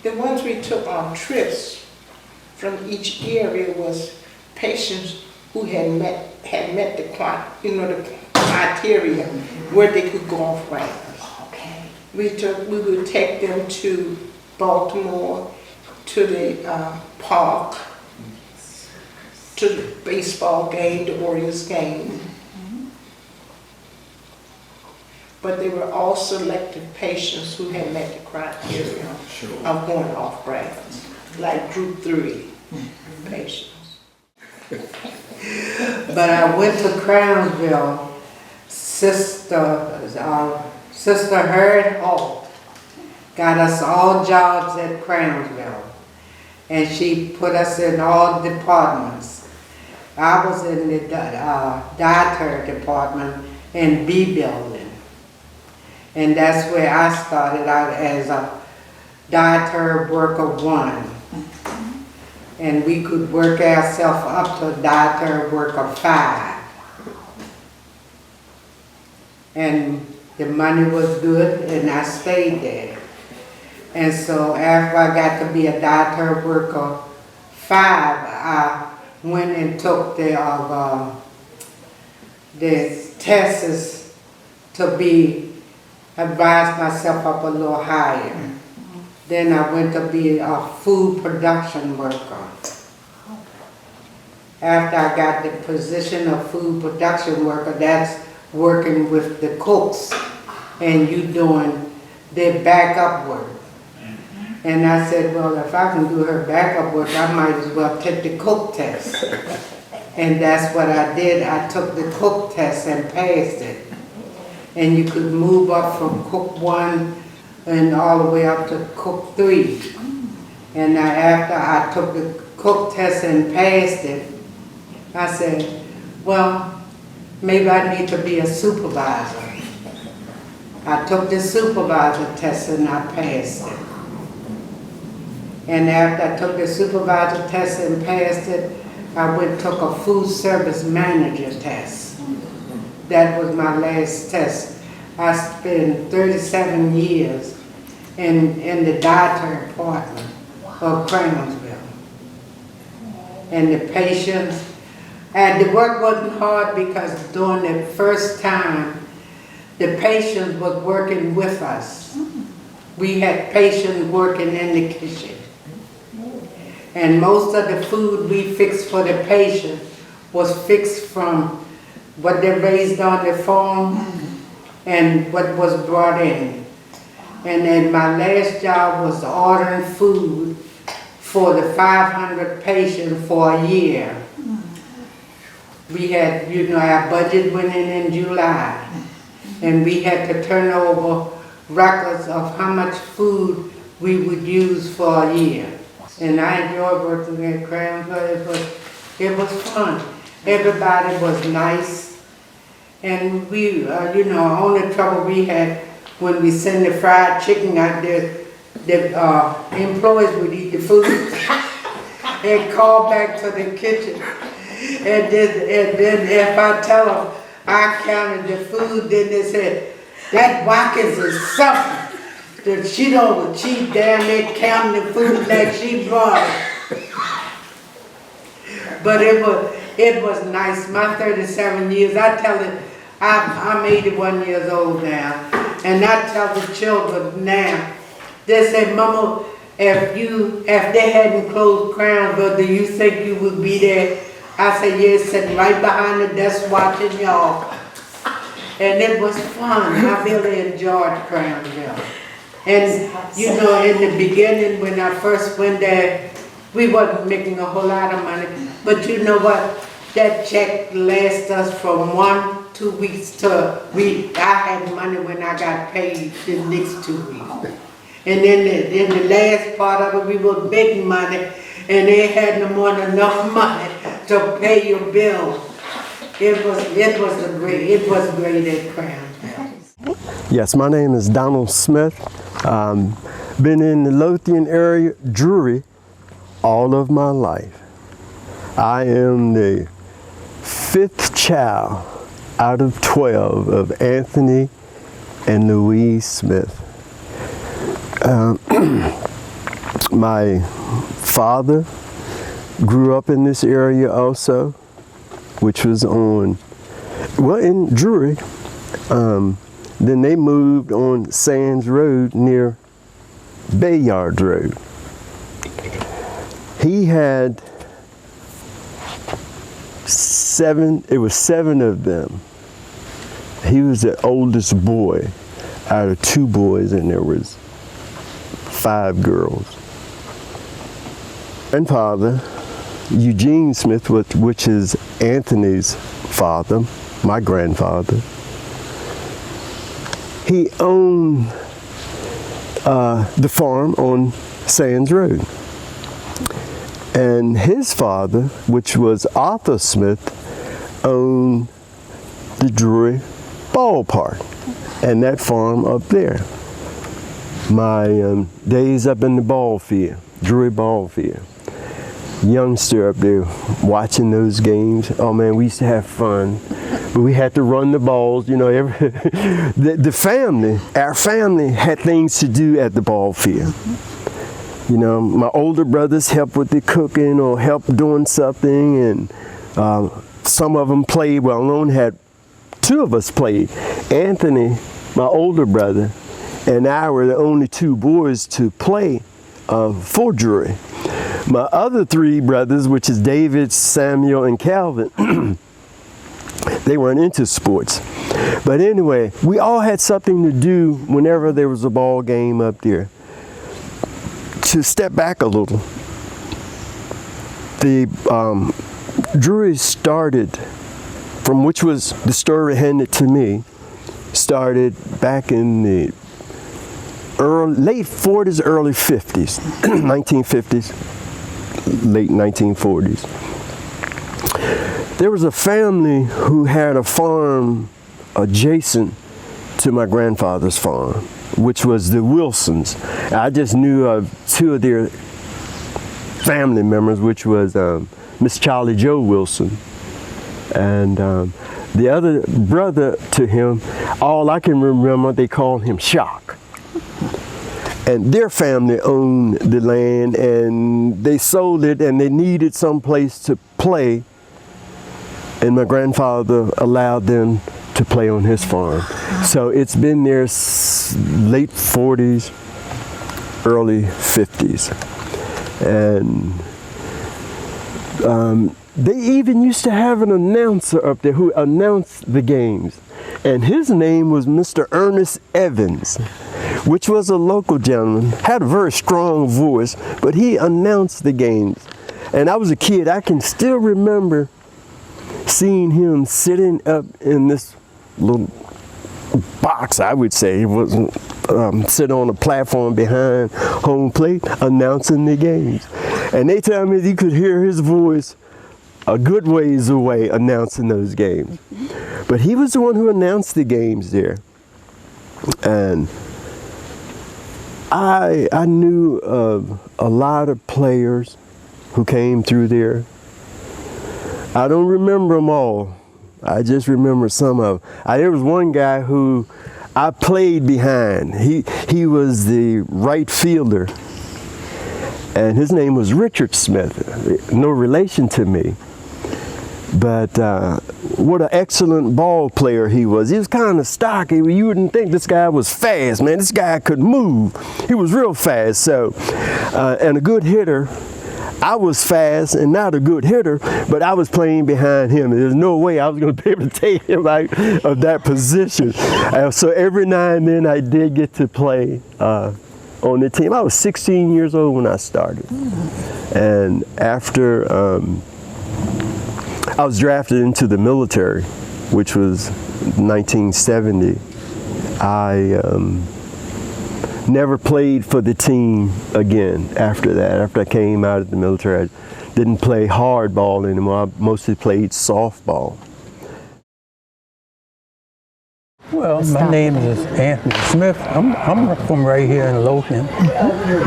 I: the ones we took on trips from each area was patients who had met the criteria where they could go off grounds.
E: Okay.
I: We would take them to Baltimore, to the park, to the baseball game, the Orioles game. But they were all selected patients who had met the criteria of going off grounds, like Group 3 patients.
R: But I went to Crownsville. Sister Hurd Holt got us all jobs at Crownsville, and she put us in all departments. I was in the dietary department in B building, and that's where I started out as a dietary worker 1. And we could work ourselves up to dietary worker 5. And the money was good, and I stayed there. And so after I got to be a dietary worker 5, I went and took the tests to advise myself up a little higher. Then I went to be a food production worker. After I got the position of food production worker, that's working with the cooks and you doing their backup work. And I said, well, if I can do her backup work, I might as well take the cook test. And that's what I did. I took the cook test and passed it. And you could move up from cook 1 and all the way up to cook 3. And after I took the cook test and passed it, I said, well, maybe I need to be a supervisor. I took the supervisor test and I passed it. And after I took the supervisor test and passed it, I went and took a food service manager test. That was my last test. I spent 37 years in the dietary department of Crownsville. And the patients, and the work wasn't hard because during the first time, the patients was working with us. We had patients working in the kitchen. And most of the food we fixed for the patient was fixed from what they raised on the farm and what was brought in. And then my last job was ordering food for the 500 patients for a year. We had, our budget went in July. And we had to turn over records of how much food we would use for a year. And I enjoyed working at Crownsville. It was fun. Everybody was nice. And we, only trouble we had when we send the fried chicken out there, the employees would eat the food and call back to the kitchen. And then if I tell them I counted the food, then they said, that Watkins is something. That she don't cheat down there counting the food like she brought it. But it was nice. My 37 years, I tell it, I'm 81 years old now. And I tell the children now, they say, Mama, if they hadn't closed Crownsville, do you think you would be there? I said, yes, sitting right behind the desk watching y'all. And it was fun. I really enjoyed Crownsville. And in the beginning when I first went there, we wasn't making a whole lot of money. But you know what? That check lasted us from 1-2 weeks to I had money when I got paid the next 2 weeks. And then in the last part of it, we were making money, and they had no more than enough money to pay your bills. It was great at Crownsville.
S: Yes, my name is Donald Smith. Been in the Lothian area, Drury, all of my life. I am the 5th child out of 12 of Anthony and Louise Smith. My father grew up in this area also, which was in Drury. Then they moved on Sands Road near Bayard Road. He had 7 of them. He was the oldest boy out of 2 boys, and there was 5 girls. Grandfather, Eugene Smith, which is Anthony's father, my grandfather, he owned the farm on Sands Road. And his father, which was Arthur Smith, owned the Drury ballpark and that farm up there. My days up in the ball field, Drury ball field. Youngster up there watching those games. Oh man, we used to have fun. But we had to run the balls, our family had things to do at the ball field. My older brothers helped with the cooking or helped doing something, and some of them played. Well, I only had 2 of us played. Anthony, my older brother, and I were the only 2 boys to play for Drury. My other 3 brothers, which is David, Samuel, and Calvin, they weren't into sports. But anyway, we all had something to do whenever there was a ball game up there. To step back a little, the Drury started, from which was the story handed to me, started back in the late 40s, early 50s, 1950s, late 1940s. There was a family who had a farm adjacent to my grandfather's farm, which was the Wilsons. I just knew of 2 of their family members, which was Miss Charlie Joe Wilson, and the other brother to him, all I can remember, they called him Shock. And their family owned the land, and they sold it, and they needed some place to play, and my grandfather allowed them to play on his farm. So it's been there late 40s, early 50s. And they even used to have an announcer up there who announced the games. And his name was Mr. Ernest Evans, which was a local gentleman, had a very strong voice, but he announced the games. And I was a kid, I can still remember seeing him sitting up in this little box, I would say. It wasn't sitting on a platform behind home plate announcing the games. And they tell me you could hear his voice a good ways away announcing those games. But he was the one who announced the games there. And I knew of a lot of players who came through there. I don't remember them all. I just remember some of them. There was one guy who I played behind. He was the right fielder, and his name was Richard Smith. No relation to me, but what an excellent ball player he was. He was kind of stocky. You wouldn't think this guy was fast, man. This guy could move. He was real fast. So, and a good hitter. I was fast and not a good hitter, but I was playing behind him. There's no way I was going to be able to take him out of that position. So every now and then I did get to play on the team. I was 16 years old when I started. And after I was drafted into the military, which was 1970, I never played for the team again after that. After I came out of the military, I didn't play hardball anymore. I mostly played softball.
T: Well, my name is Anthony Smith. I'm from right here in Lothian.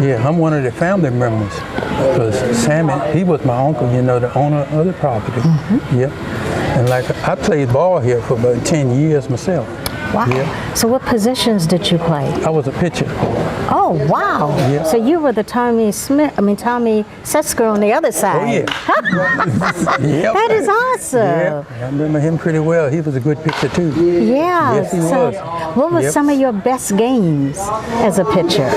T: Yeah, I'm one of the family members. Because Sammy, he was my uncle, you know, the owner of the property. Yeah. And like, I played ball here for about 10 years myself.
U: Wow.
T: Yeah.
U: So what positions did you play?
T: I was a pitcher.
U: Oh, wow.
T: Yeah.
U: So you were the Tommy Setzker on the other side.
T: Oh, yeah. Yep.
U: That is awesome.
T: Yeah, I remember him pretty well. He was a good pitcher too.
U: Yeah.
T: Yes, he
U: so
T: was.
U: What were some of your best games as a pitcher?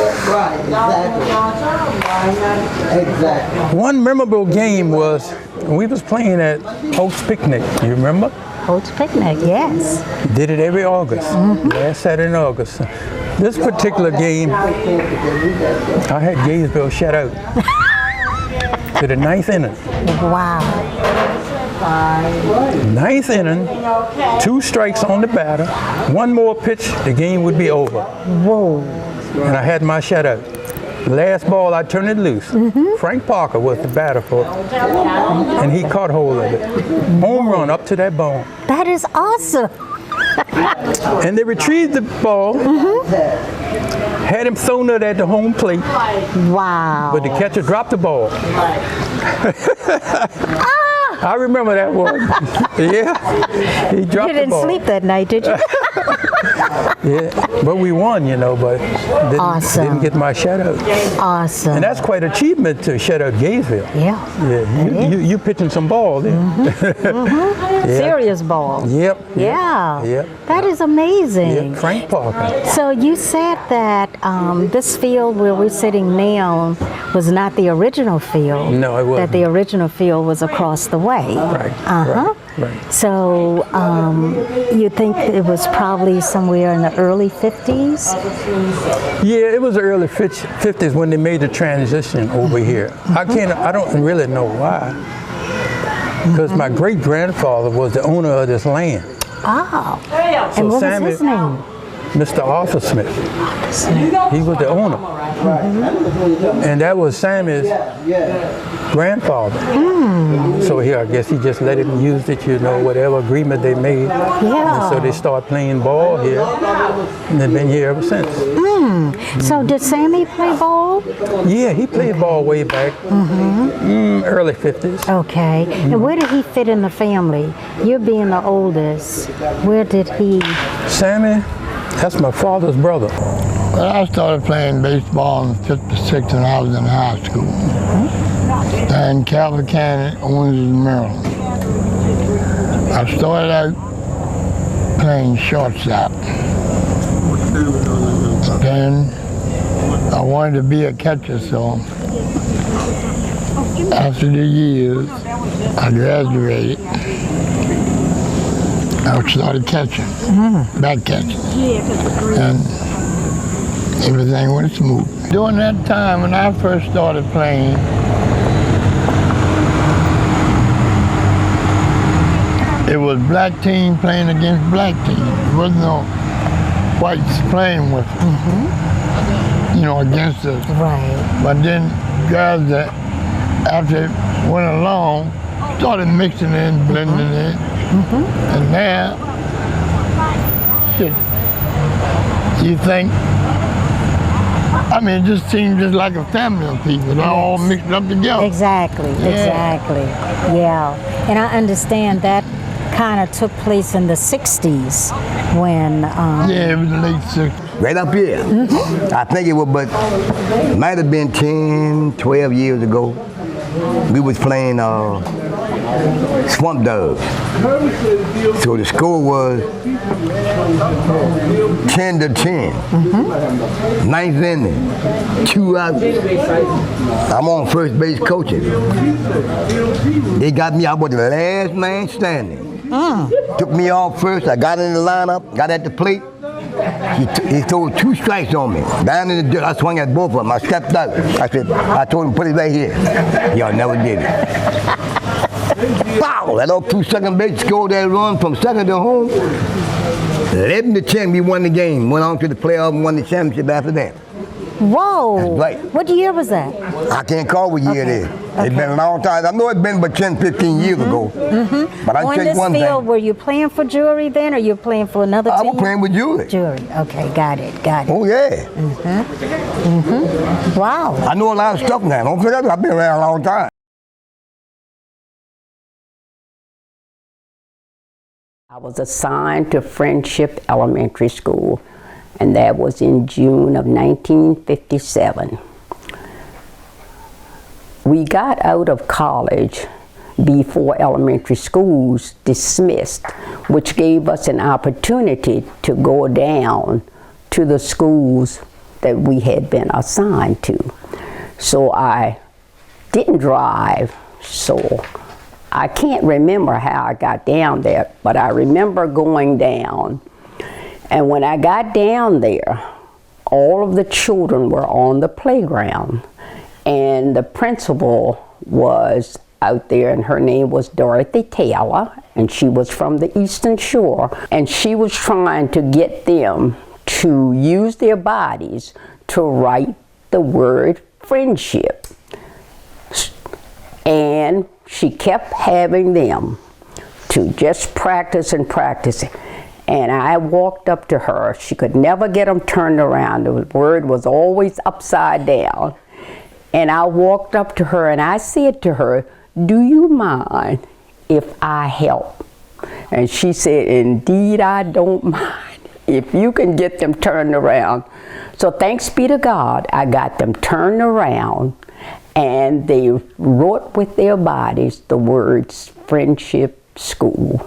T: Exactly. One memorable game was we was playing at Oaks Picnic. You remember?
U: Oaks Picnic, yes.
T: Did it every August, last Saturday in August. This particular game, I had Galesville shut out to the 9th inning.
U: Wow.
T: 9th inning, 2 strikes on the batter, 1 more pitch, the game would be over.
U: Whoa.
T: And I had my shutout. Last ball, I turned it loose. Frank Parker was the batter for it, and he caught hold of it. Home run up to that ball.
U: That is awesome.
T: And they retrieved the ball, had him thrown it at the home plate.
U: Wow.
T: But the catcher dropped the ball. I remember that one. Yeah, he dropped the ball.
U: You didn't sleep that night, did you?
T: Yeah, but we won, you know, but didn't get my shutout.
U: Awesome.
T: And that's quite an achievement to shut out Galesville.
U: Yeah.
T: Yeah, you pitching some ball there. Yeah.
U: Serious ball.
T: Yep.
U: Yeah.
T: Yep.
U: That is amazing.
T: Yep. Frank Parker.
U: So you said that this field where we're sitting now was not the original field.
T: No, it wasn't.
U: That the original field was across the way.
T: Right. Right.
U: So you think it was probably somewhere in the early 50s?
T: Yeah, it was the early 50s when they made the transition over here. I don't really know why. Because my great-grandfather was the owner of this land.
U: Oh.
T: So
U: And what
T: Sammy,
U: was his name?
T: Mr. Arthur Smith. He was the owner. And that was Sammy's grandfather. So here, I guess he just let him use it, you know, whatever agreement they made. And so they started playing ball here, and they've been here ever since.
U: So did Sammy play ball?
T: Yeah, he played ball way back, early 50s.
U: Okay. And where did he fit in the family? You being the oldest, where did he?
T: Sammy, that's my father's brother.
B: Well, I started playing baseball in '56 when I was in high school. In Calvert County, Owens, Maryland. I started out playing shortstop. Then I wanted to be a catcher, so after the years, I graduated. I started catching, back catching, and everything went smooth. During that time, when I first started playing, it was black team playing against black team. There wasn't no whites playing with you know, against us.
U: Right.
B: But then guys that, after it went along, started mixing in, blending in. And now, shit, you think, I mean, it just seems just like a family of people. They're all mixed up together.
U: Exactly, exactly. Yeah. And I understand that kind of took place in the 60s when...
B: yeah, it was the late 60s.
V: Right up here. I think it was, but might have been 10, 12 years ago. We was playing Swamp Dogs. So the score was 10-10. Ninth inning, 2 outs. I'm on first base coaching. They got me, I was the last man standing. Took me off first, I got in the lineup, got at the plate. He threw 2 strikes on me. Down in the dirt, I swung at both of them. I stepped out. I told him, put it right here. Y'all never did it. Wow! That up 2 second base, scored that run from second to home. 11-10, we won the game. Went on to the playoff and won the championship after that.
U: Whoa!
V: That's right.
U: What year was that?
V: I can't call what year it is. It's been a long time. I know it's been about 10, 15 years ago. But I tell you one thing.
U: Field, were you playing for Jury then, or you were playing for another team?
V: I was playing with Jury.
U: Jury. Okay, got it.
V: Oh yeah.
U: Wow.
V: I know a lot of stuff now. Don't forget, I've been around a long time.
W: I was assigned to Friendship Elementary School, and that was in June of 1957. We got out of college before elementary schools dismissed, which gave us an opportunity to go down to the schools that we had been assigned to. So I didn't drive, so I can't remember how I got down there, but I remember going down. And when I got down there, all of the children were on the playground. And the principal was out there, and her name was Dorothy Taylor, and she was from the Eastern Shore. And she was trying to get them to use their bodies to write the word friendship. And she kept having them to just practice and practice. And I walked up to her. She could never get them turned around. The word was always upside down. And I walked up to her and I said to her, "Do you mind if I help?" And she said, "Indeed, I don't mind if you can get them turned around." So thanks be to God, I got them turned around, and they wrote with their bodies the words Friendship School.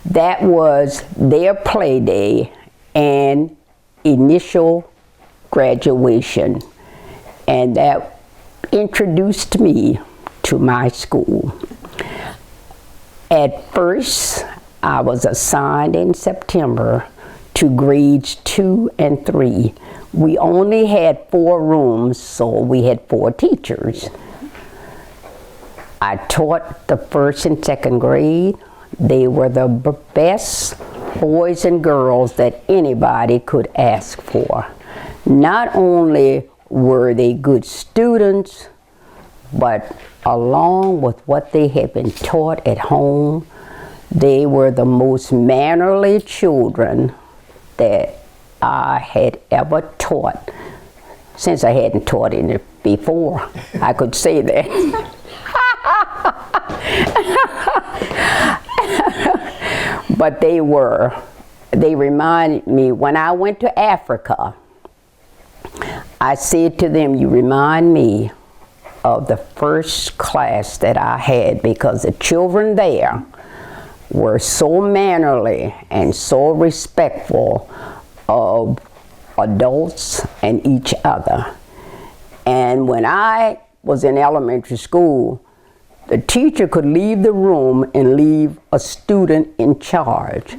W: That was their play day and initial graduation. And that introduced me to my school. At first, I was assigned in September to grades 2 and 3. We only had 4 rooms, so we had 4 teachers. I taught the 1st and 2nd grade. They were the best boys and girls that anybody could ask for. Not only were they good students, but along with what they had been taught at home, they were the most mannerly children that I had ever taught. Since I hadn't taught it before, I could say that. But they reminded me, when I went to Africa, I said to them, you remind me of the first class that I had, because the children there were so mannerly and so respectful of adults and each other. And when I was in elementary school, the teacher could leave the room and leave a student in charge.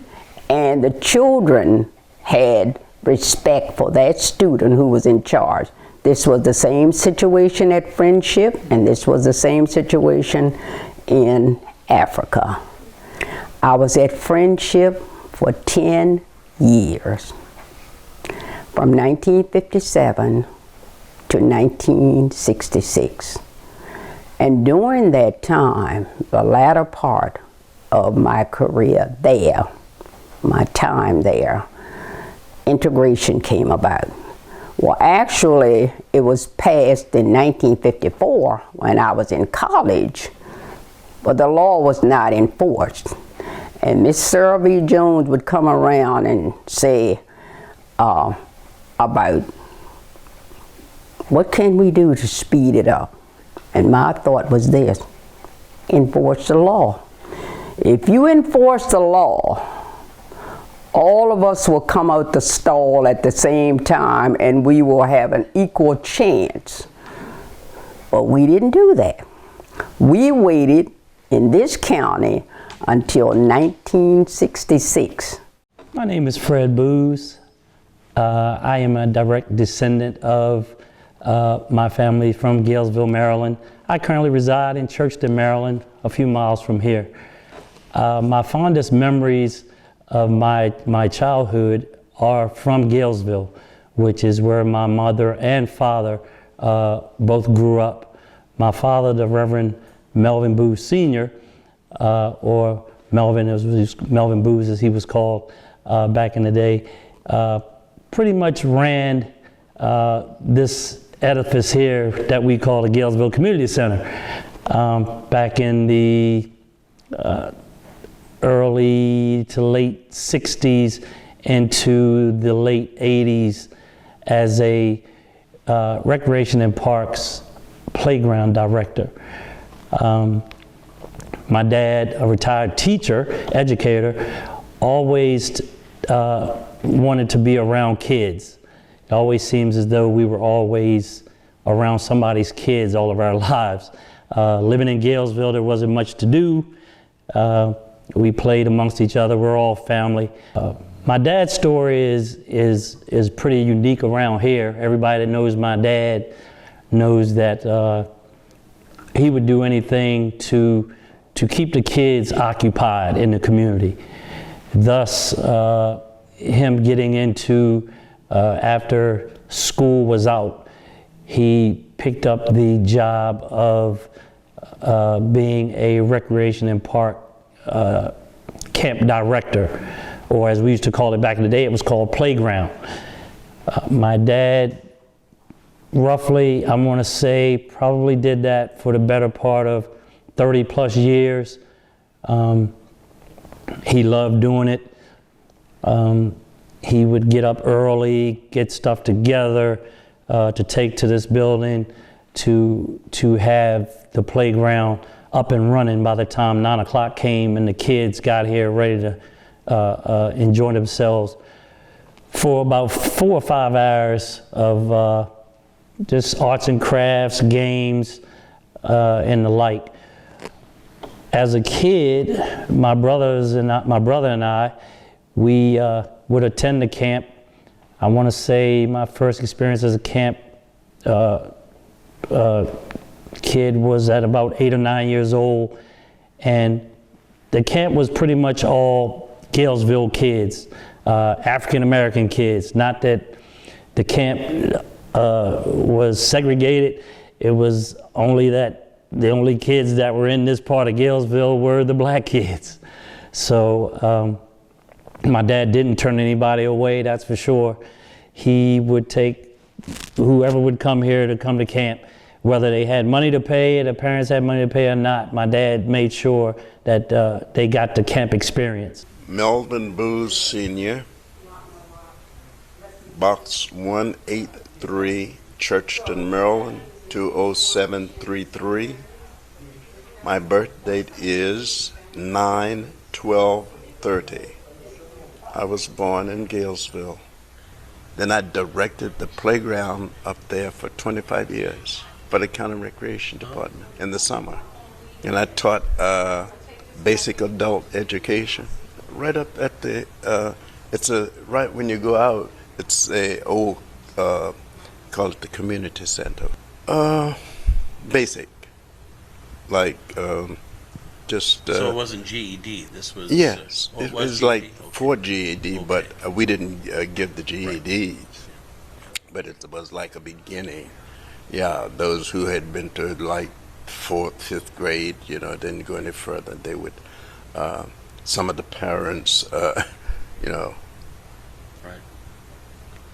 W: And the children had respect for that student who was in charge. This was the same situation at Friendship, and this was the same situation in Africa. I was at Friendship for 10 years, from 1957 to 1966. And during that time, the latter part of my career there, my time there, integration came about. Well, actually, it was passed in 1954 when I was in college, but the law was not enforced. And Miss Sarah B. Jones would come around and say about what can we do to speed it up? And my thought was this: enforce the law. If you enforce the law, all of us will come out the stall at the same time and we will have an equal chance. But we didn't do that. We waited in this county until 1966.
A: My name is Fred Booz. I am a direct descendant of my family from Galesville, Maryland. I currently reside in Churchton, Maryland, a few miles from here. My fondest memories of my childhood are from Galesville, which is where my mother and father both grew up. My father, the Reverend Melvin Booz Sr., or Melvin Booz as he was called back in the day, pretty much ran this edifice here that we call the Galesville Community Center back in the early to late 60s into the late 80s as a recreation and parks playground director. My dad, a retired teacher, educator, always wanted to be around kids. It always seems as though we were always around somebody's kids all of our lives. Living in Galesville, there wasn't much to do. We played amongst each other. We're all family. My dad's story is pretty unique around here. Everybody that knows my dad knows that he would do anything to keep the kids occupied in the community. Thus, him getting into, after school was out, he picked up the job of being a recreation and park camp director, or as we used to call it back in the day, it was called playground. My dad, roughly, I'm going to say, probably did that for the better part of 30 plus years. He loved doing it. He would get up early, get stuff together to take to this building to have the playground up and running by the time 9 o'clock came and the kids got here ready to enjoy themselves for about 4 or 5 hours of just arts and crafts, games, and the like. As a kid, my brother and I, we would attend the camp. I want to say my first experience as a camp kid was at about 8 or 9 years old, and the camp was pretty much all Galesville kids, African American kids. Not that the camp was segregated. It was only that the only kids that were in this part of Galesville were the black kids. So my dad didn't turn anybody away, that's for sure. He would take whoever would come here to come to camp, whether they had money to pay, their parents had money to pay or not. My dad made sure that they got the camp experience.
C: Melvin Booz Sr., Box 183, Churchton, Maryland, 20733. My birth date is 9/12/30. I was born in Galesville. Then I directed the playground up there for 25 years for the County Recreation Department in the summer. And I taught basic adult education right up at the, right when you go out, it's a old, call it the community center. Basic, like just.
F: So it wasn't GED. This was.
C: Yes, it was
F: GED?
C: like for GED, but we didn't give the GEDs. But it was like a beginning. Yeah, those who had been to like 4th, 5th grade, didn't go any further. They would. Some of the parents, Right.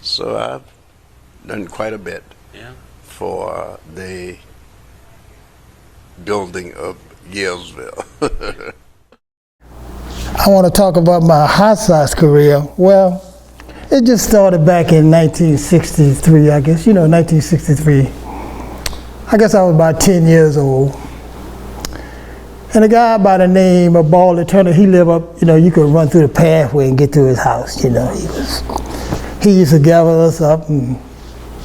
C: So I've done quite a bit.
F: Yeah.
C: For the building of Galesville.
B: I want to talk about my hot sauce career. Well, it just started back in 1963, I guess. 1963. I guess I was about 10 years old. And a guy by the name of Baldy Turner, he lived up, you could run through the pathway and get to his house, He used to gather us up and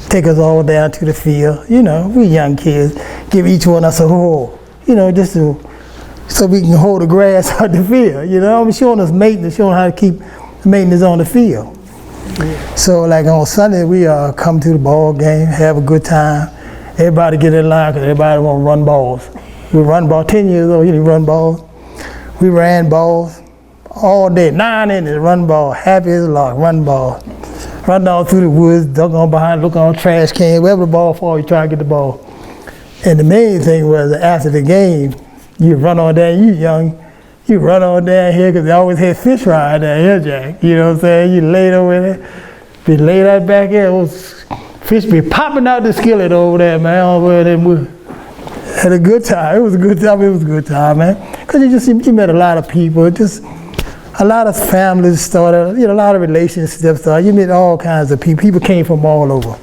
B: take us all down to the field. We young kids, give each one of us a hoe, just so we can hold the grass out the field, showing us maintenance, showing how to keep maintenance on the field. So like on Sunday, we come to the ball game, have a good time. Everybody get in line because everybody want to run balls. We run ball, 10 years old, run balls. We ran balls all day, 9 innings, run ball, happy as a lark, run ball. Run down through the woods, duck on behind, look on trash can, wherever the ball falls, you try to get the ball. And the main thing was after the game, you run on down, you young, you run on down here because they always had fish fry down here, Jack. You know what I'm saying? You laid over there, be laid out back here, those fish be popping out the skillet over there, man, over there. We had a good time. It was a good time, man. Because you met a lot of people, just a lot of families started, a lot of relationships started. You met all kinds of people. People came from all over.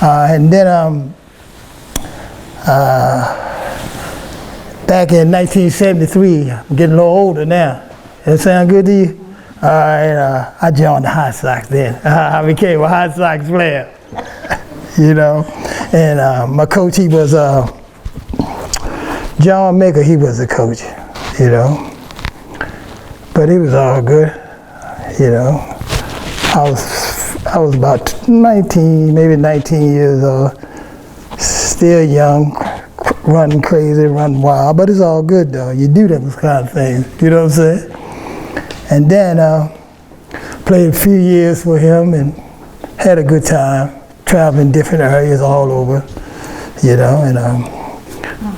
B: And then back in 1973, I'm getting a little older now. That sound good to you? I joined the Hot Sox then. I became a Hot Sox player, And my coach, he was John Maker. He was the coach, But it was all good, I was about 19, maybe 19 years old, still young, running crazy, running wild, but it's all good though. You do those kind of things, you know what I'm saying? And then played a few years for him and had a good time, traveling different areas all over,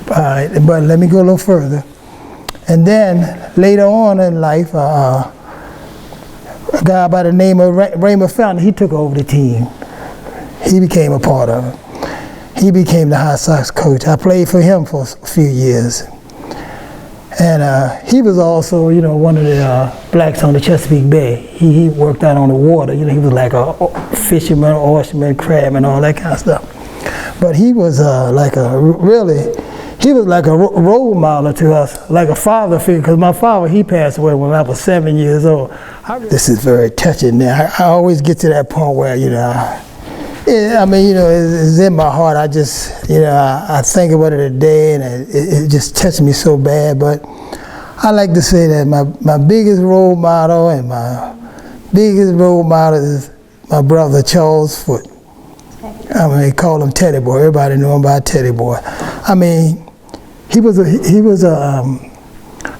B: but let me go a little further. And then later on in life, a guy by the name of Raymond Fountain, he took over the team. He became a part of it. He became the Hot Sox coach. I played for him for a few years. And he was also, one of the blacks on the Chesapeake Bay. He worked out on the water. He was like a fisherman, oysterman, crabman, all that kind of stuff. But he was he was like a role model to us, like a father figure, because my father, he passed away when I was 7 years old. This is very touching now. I always get to that point where, it's in my heart. I just, I think about it today, and it just touched me so bad. But I like to say that my biggest role model is my brother Charles Foote. They call him Teddy Boy. Everybody knew him by Teddy Boy. He was a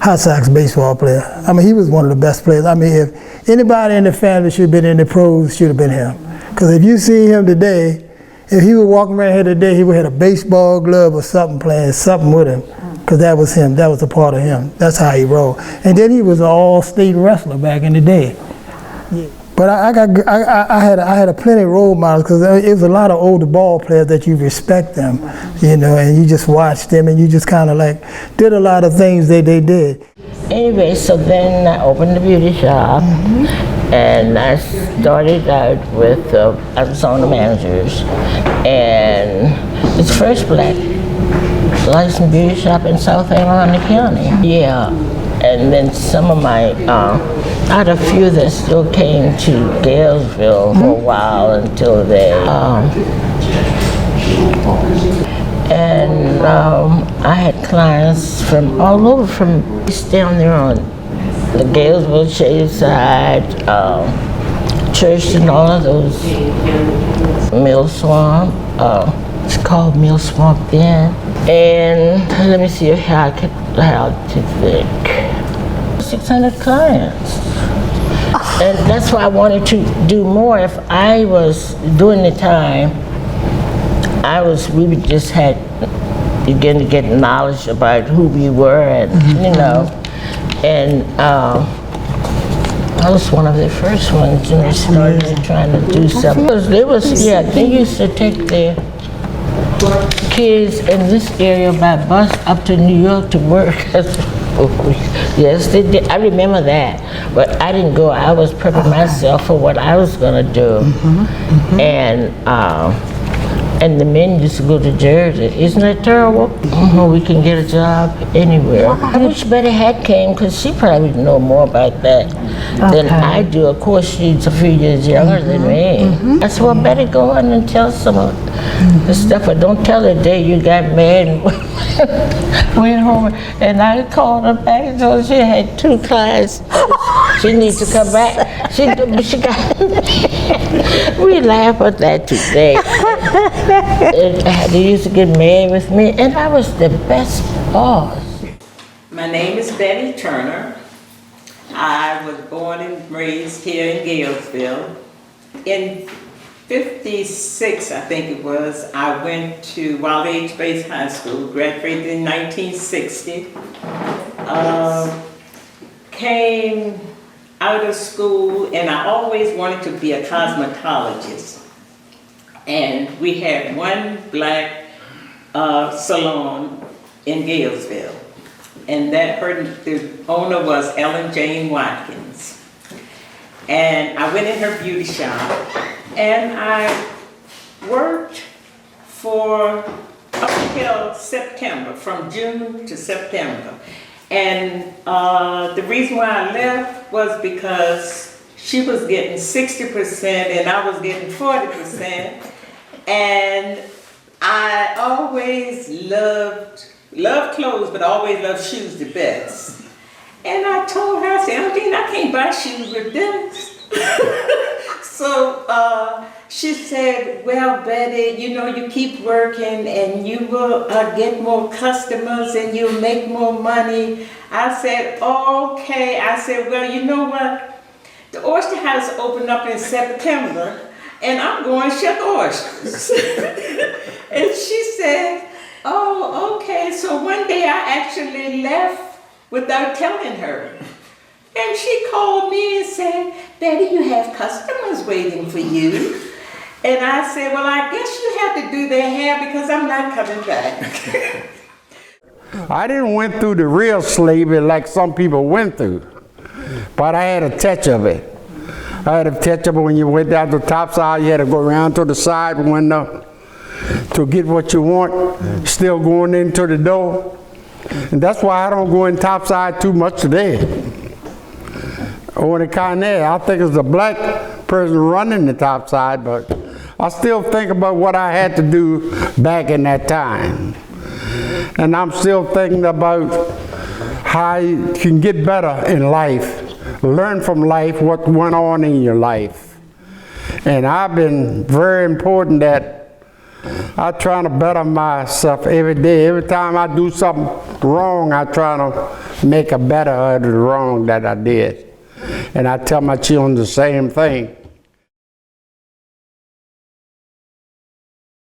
B: Hot Sox baseball player. I mean, he was one of the best players. I mean, if anybody in the family should have been in the pros, should have been him. Because if you see him today, if he was walking around here today, he would have a baseball glove or something playing something with him. Because that was him. That was a part of him. That's how he rolled. And then he was an all-state wrestler back in the day. Yeah. But I had a plenty of role models because it was a lot of older ball players that you respect them, you know, and you just watched them and you just kind of like did a lot of things they did.
G: Anyway, so then I opened the beauty shop, and I started out with I was on the managers, and it's the first black licensed beauty shop in South Anne Arundel County. Yeah, and then some of my I had a few that still came to Galesville for a while until they, and I had clients from all over, from down there on the Galesville Shade side, Church and all of those, Mill Swamp, it's called Mill Swamp then, and let me see how to think, 600 clients. And that's why I wanted to do more. If I was during the time, we just had begin to get knowledge about who we were, and you know, and I was one of the first ones, and they started trying to do something. They used to take their kids in this area by bus up to New York to work. Yes, they did. I remember that, but I didn't go. I was prepping myself for what I was going to do, and the men used to go to Jersey. Isn't that terrible? We can get a job anywhere. I wish Betty had came, because she probably would know more about that than I do. Of course, she's a few years younger than me. I said, well, Betty, go on and tell some of the stuff, but don't tell the day you got mad and went home. And I called her back and told her she had 2 clients. She needs to come back. She got we laugh at that today. They used to get mad with me, and I was the best boss.
I: My name is Betty Turner. I was born and raised here in Galesville. In '56, I think it was, I went to Wild Age Base High School, graduated in 1960. Came out of school, and I always wanted to be a cosmetologist. And we had one black salon in Galesville, and the owner was Ellen Jane Watkins. And I went in her beauty shop, and I worked for up until September, from June to September. And the reason why I left was because she was getting 60% and I was getting 40%. And I always loved clothes, but I always loved shoes the best. And I told her, I said, Auntie, I can't buy shoes with this. So she said, well, Betty, you know, you keep working and you will get more customers and you'll make more money. I said, okay. I said, well, you know what? The oyster house opened up in September, and I'm going to shuck oysters. And she said, oh, okay. So one day I actually left without telling her. And she called me and said, Betty, you have customers waiting for you. And I said, well, I guess you have to do their hair because I'm not coming back.
J: I didn't went through the real slavery like some people went through, but I had a touch of it. I had a touch of it. When you went down to the top side, you had to go around to the side window to get what you want, still going into the door. And that's why I don't go in top side too much today. Or the kind of, I think it's a black person running the top side, but I still think about what I had to do back in that time. And I'm still thinking about how you can get better in life, learn from life what went on in your life. And I've been very important that I'm trying to better myself every day. Every time I do something wrong, I try to make a better of the wrong that I did. And I tell my children the same thing.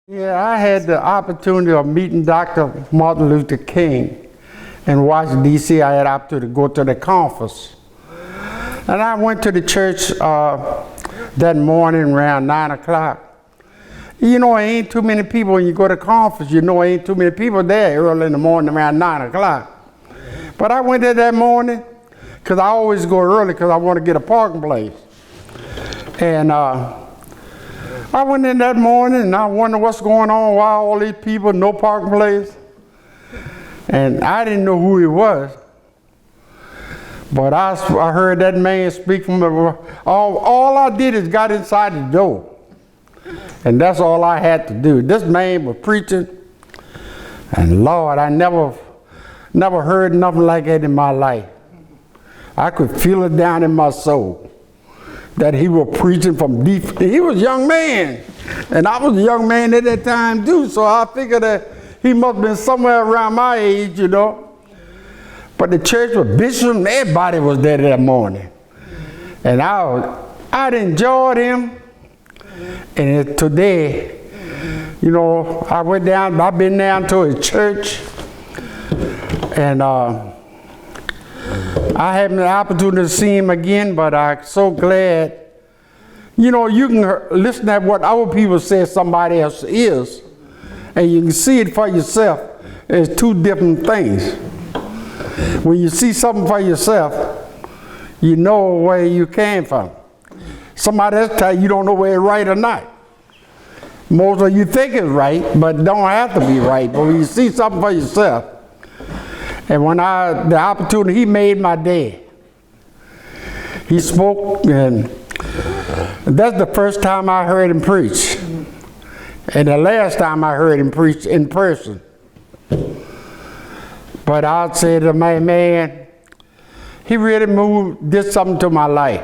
J: Yeah, I had the opportunity of meeting Dr. Martin Luther King in Washington, D.C. I had opportunity to go to the conference. And I went to the church that morning around 9 o'clock. You know, ain't too many people when you go to conference, you know, ain't too many people there early in the morning around 9 o'clock. But I went there that morning because I always go early because I want to get a parking place. And I went in that morning and I wondered what's going on, why all these people, no parking place. And I didn't know who he was. But I heard that man speak from the, all I did is got inside the door. And that's all I had to do. This man was preaching, and Lord, I never heard nothing like that in my life. I could feel it down in my soul that he was preaching from deep. He was a young man, and I was a young man at that time too, so I figured that he must have been somewhere around my age, you know. But the church was bishop and everybody was there that morning. And I enjoyed him. And today, you know, I've been down to his church, and I haven't the opportunity to see him again, but I'm so glad. You know, you can listen at what other people say somebody else is, and you can see it for yourself. It's two different things. When you see something for yourself, you know where you came from. Somebody else tell you don't know where it's right or not. Most of you think it's right, but don't have to be right. But when you see something for yourself, and when the opportunity, he made my day. He spoke, and that's the first time I heard him preach. And the last time I heard him preach in person. But I'd say to my man, he really did something to my life.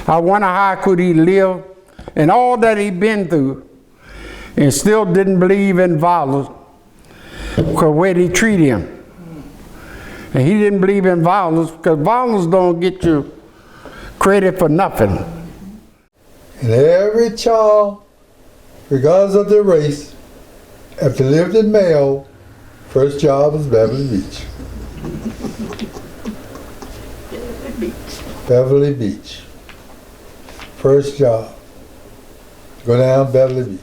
J: I wonder how could he live and all that he'd been through and still didn't believe in violence because the way they treat him. And he didn't believe in violence because violence don't get you credit for nothing.
H: And every child, regardless of their race, if they lived in Mayo, first job was Beverly Beach. Beverly Beach. First job. Go down Beverly Beach.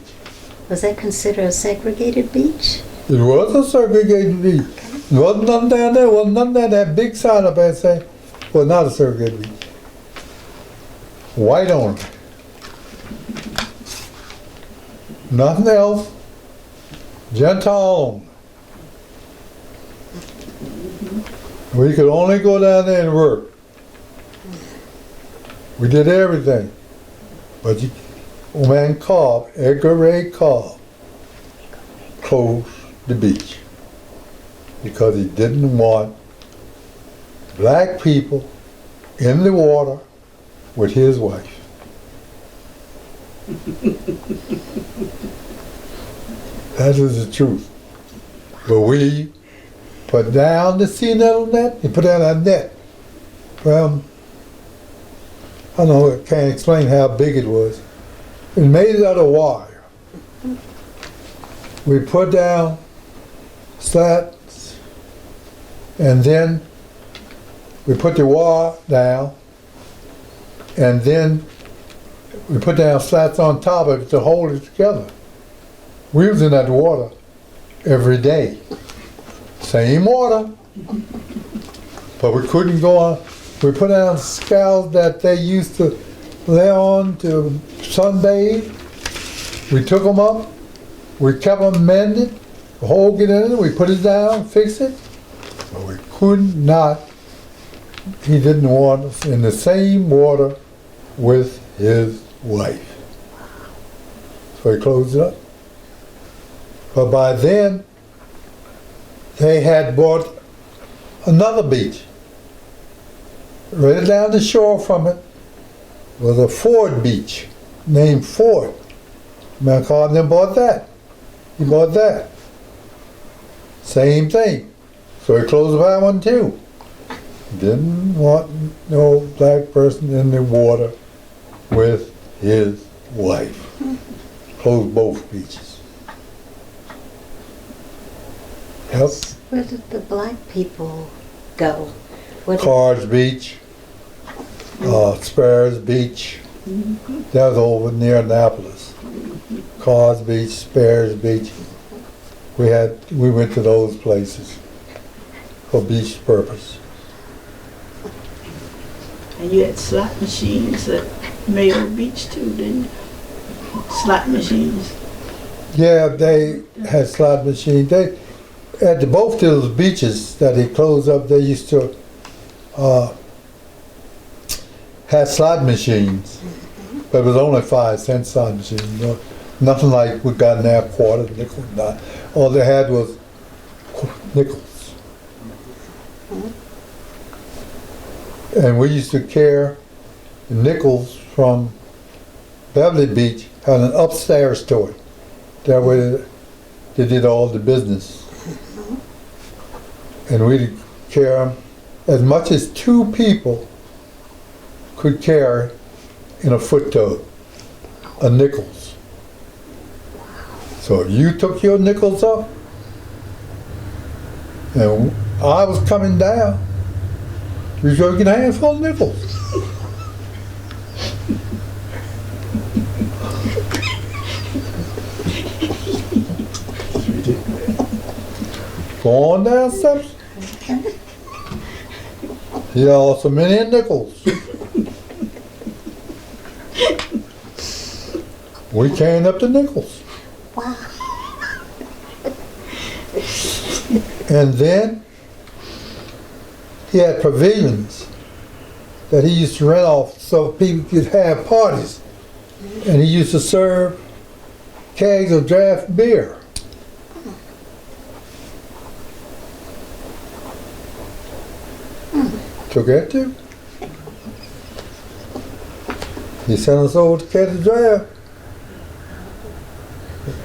E: Was that considered a segregated beach?
H: It was a segregated beach. There wasn't nothing down there. Wasn't nothing down there. That big sign up there saying, well, not a segregated beach. White only. Nothing else. Gentile only. We could only go down there and work. We did everything. But old man Cobb, Edgar Ray Cobb, closed the beach because he didn't want black people in the water with his wife. That is the truth. But we put down the sea nettle net, he put down a net from, I don't know, I can't explain how big it was. It made it out of wire. We put down slats, and then we put the wire down, and then we put down slats on top of it to hold it together. We was in that water every day. Same water, but we couldn't go on. We put down scows that they used to lay on to sunbathe. We took them up, we kept them mended, the hole get in it, we put it down, fix it, but we could not, he didn't want us in the same water with his wife. So he closed it up. But by then, they had bought another beach. Right down the shore from it was a Ford beach named Ford. My car then bought that. He bought that. Same thing. So he closed that one too. Didn't want no black person in the water with his wife. Closed both beaches. Yep.
D: Where did the black people go?
H: Cards Beach, Sparrows Beach. That was over near Annapolis. Cards Beach, Sparrows Beach. We went to those places for beach purpose.
K: And you had slot machines at Mayo Beach too, didn't you? Slot machines.
H: Yeah, they had slot machines. They at both those beaches that they closed up. They used to have slot machines, but it was only 5 cent slot machine. You know, nothing like we got now, quarter, nickel, dime. All they had was nickels. And we used to carry nickels from Beverly Beach, had an upstairs to it. That way they did all the business. And we'd carry them as much as 2 people could carry in a foot tub of nickels. So if you took your nickels up, and I was coming down, you was going to get a handful of nickels. Go on down steps. He also many nickels. We carrying up the nickels.
D: Wow.
H: And then he had pavilions that he used to rent off so people could have parties. And he used to serve kegs of draft beer. Took that too. He sent us over to catch the draft.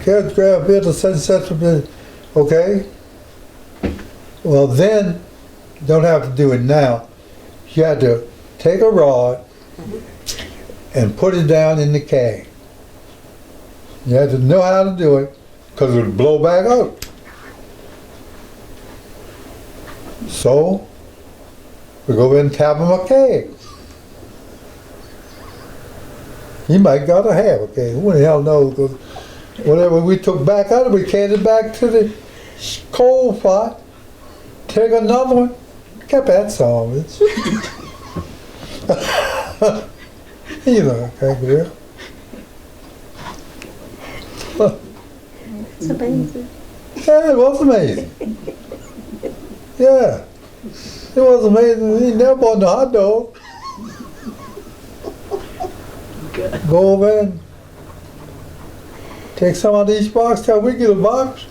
H: Catch the draft beer to such and such a bit. Okay. Well then, you don't have to do it now. You had to take a rod and put it down in the keg. You had to know how to do it because it would blow back out. So, we go in and tap him a keg. He might got a half a keg. Who the hell knows? Because whatever we took back out of it, we carried it back to the coal pot. Take another one. Kept that song. You know, okay, girl.
D: It's amazing.
H: Yeah, it was amazing. Yeah. It was amazing. He never bought no hot dog. Go over and take some out of each box till we get a box.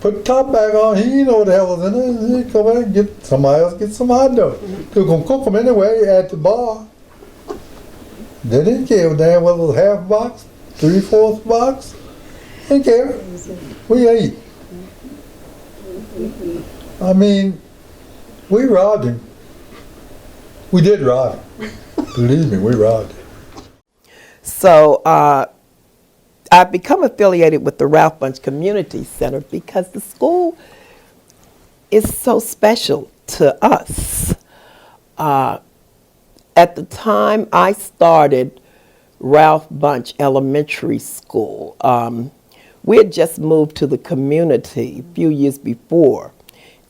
H: Put the top back on. He didn't know what the hell was in it. He'd come back and get somebody else get some hot dog. They're gonna cook them anyway at the bar. They didn't care damn whether it was half a box, 3/4 box. Didn't care. We ate. I mean, we robbed him. We did rob him. Believe me, we robbed him.
M: So I've become affiliated with the Ralph Bunche Community Center because the school is so special to us. At the time I started Ralph Bunche Elementary School, we had just moved to the community a few years before,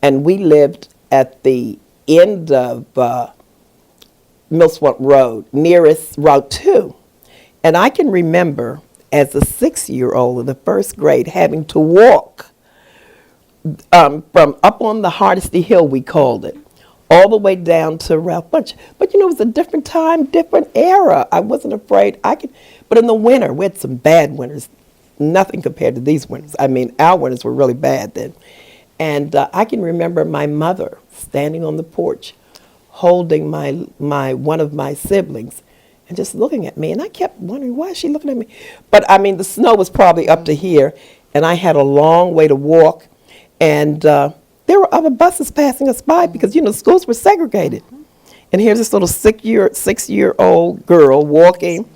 M: and we lived at the end of Millswamp Road, nearest Route 2. And I can remember as a 6-year-old in the first grade having to walk from up on the Hardesty Hill, we called it, all the way down to Ralph Bunche. But you know, it was a different time, different era. I wasn't afraid. But in the winter, we had some bad winters. Nothing compared to these winters. I mean, our winters were really bad then. And I can remember my mother standing on the porch, holding one of my siblings and just looking at me. And I kept wondering, why is she looking at me? But I mean, the snow was probably up to here, and I had a long way to walk. And there were other buses passing us by because, you know, schools were segregated. And here's this little six-year-old girl walking.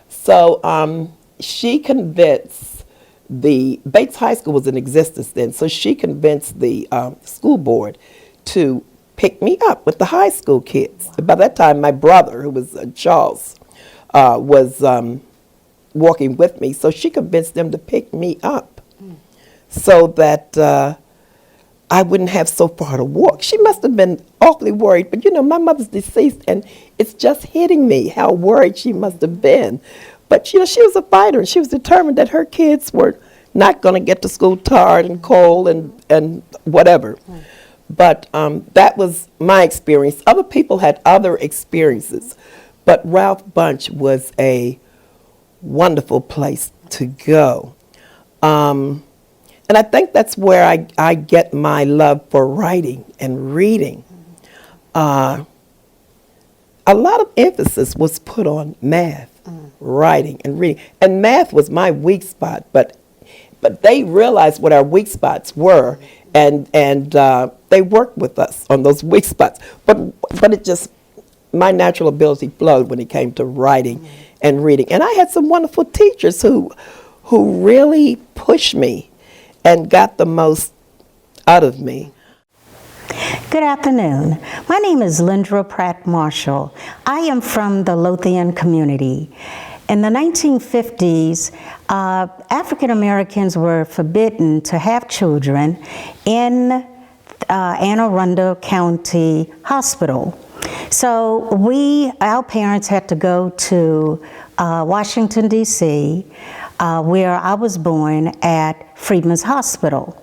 M: So she convinced Bates High School was in existence then, so she convinced the school board to pick me up with the high school kids. By that time, my brother, who was Charles, was walking with me, so she convinced them to pick me up so that I wouldn't have so far to walk. She must have been awfully worried, but you know, my mother's deceased, and it's just hitting me how worried she must have been. But you know, she was a fighter, and she was determined that her kids were not going to get to school tired and cold and whatever. But that was my experience. Other people had other experiences, but Ralph Bunche was a wonderful place to go. And I think that's where I get my love for writing and reading. A lot of emphasis was put on math, writing, and reading. And math was my weak spot, but they realized what our weak spots were, and they worked with us on those weak spots. But it just, my natural ability flowed when it came to writing and reading. And I had some wonderful teachers who really pushed me and got the most out of me.
U: Good afternoon. My name is Lindra Pratt Marshall. I am from the Lothian community. In the 1950s, African Americans were forbidden to have children in Anne Arundel County Hospital. So our parents had to go to Washington, D.C., where I was born at Freedman's Hospital.